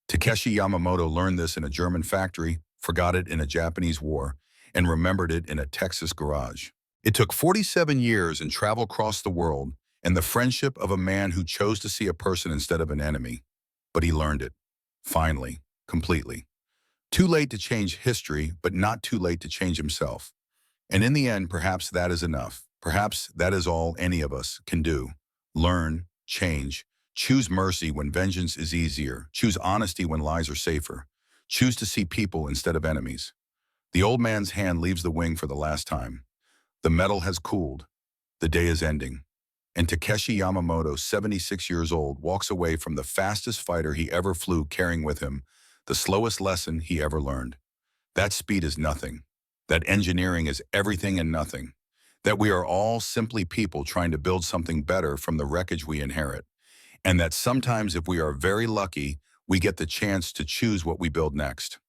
Takeshi Yamamoto learned this in a German factory, forgot it in a Japanese war, and remembered it in a Texas garage. It took 47 years and travel across the world and the friendship of a man who chose to see a person instead of an enemy. But he learned it. Finally. Completely. Too late to change history, but not too late to change himself. And in the end, perhaps that is enough. Perhaps that is all any of us can do. Learn, change, choose mercy when vengeance is easier, choose honesty when lies are safer, choose to see people instead of enemies. The old man's hand leaves the wing for the last time. The metal has cooled. The day is ending. And Takeshi Yamamoto, 76 years old, walks away from the fastest fighter he ever flew, carrying with him the slowest lesson he ever learned. That speed is nothing. That engineering is everything and nothing. That we are all simply people trying to build something better from the wreckage we inherit. And that sometimes, if we are very lucky, we get the chance to choose what we build next.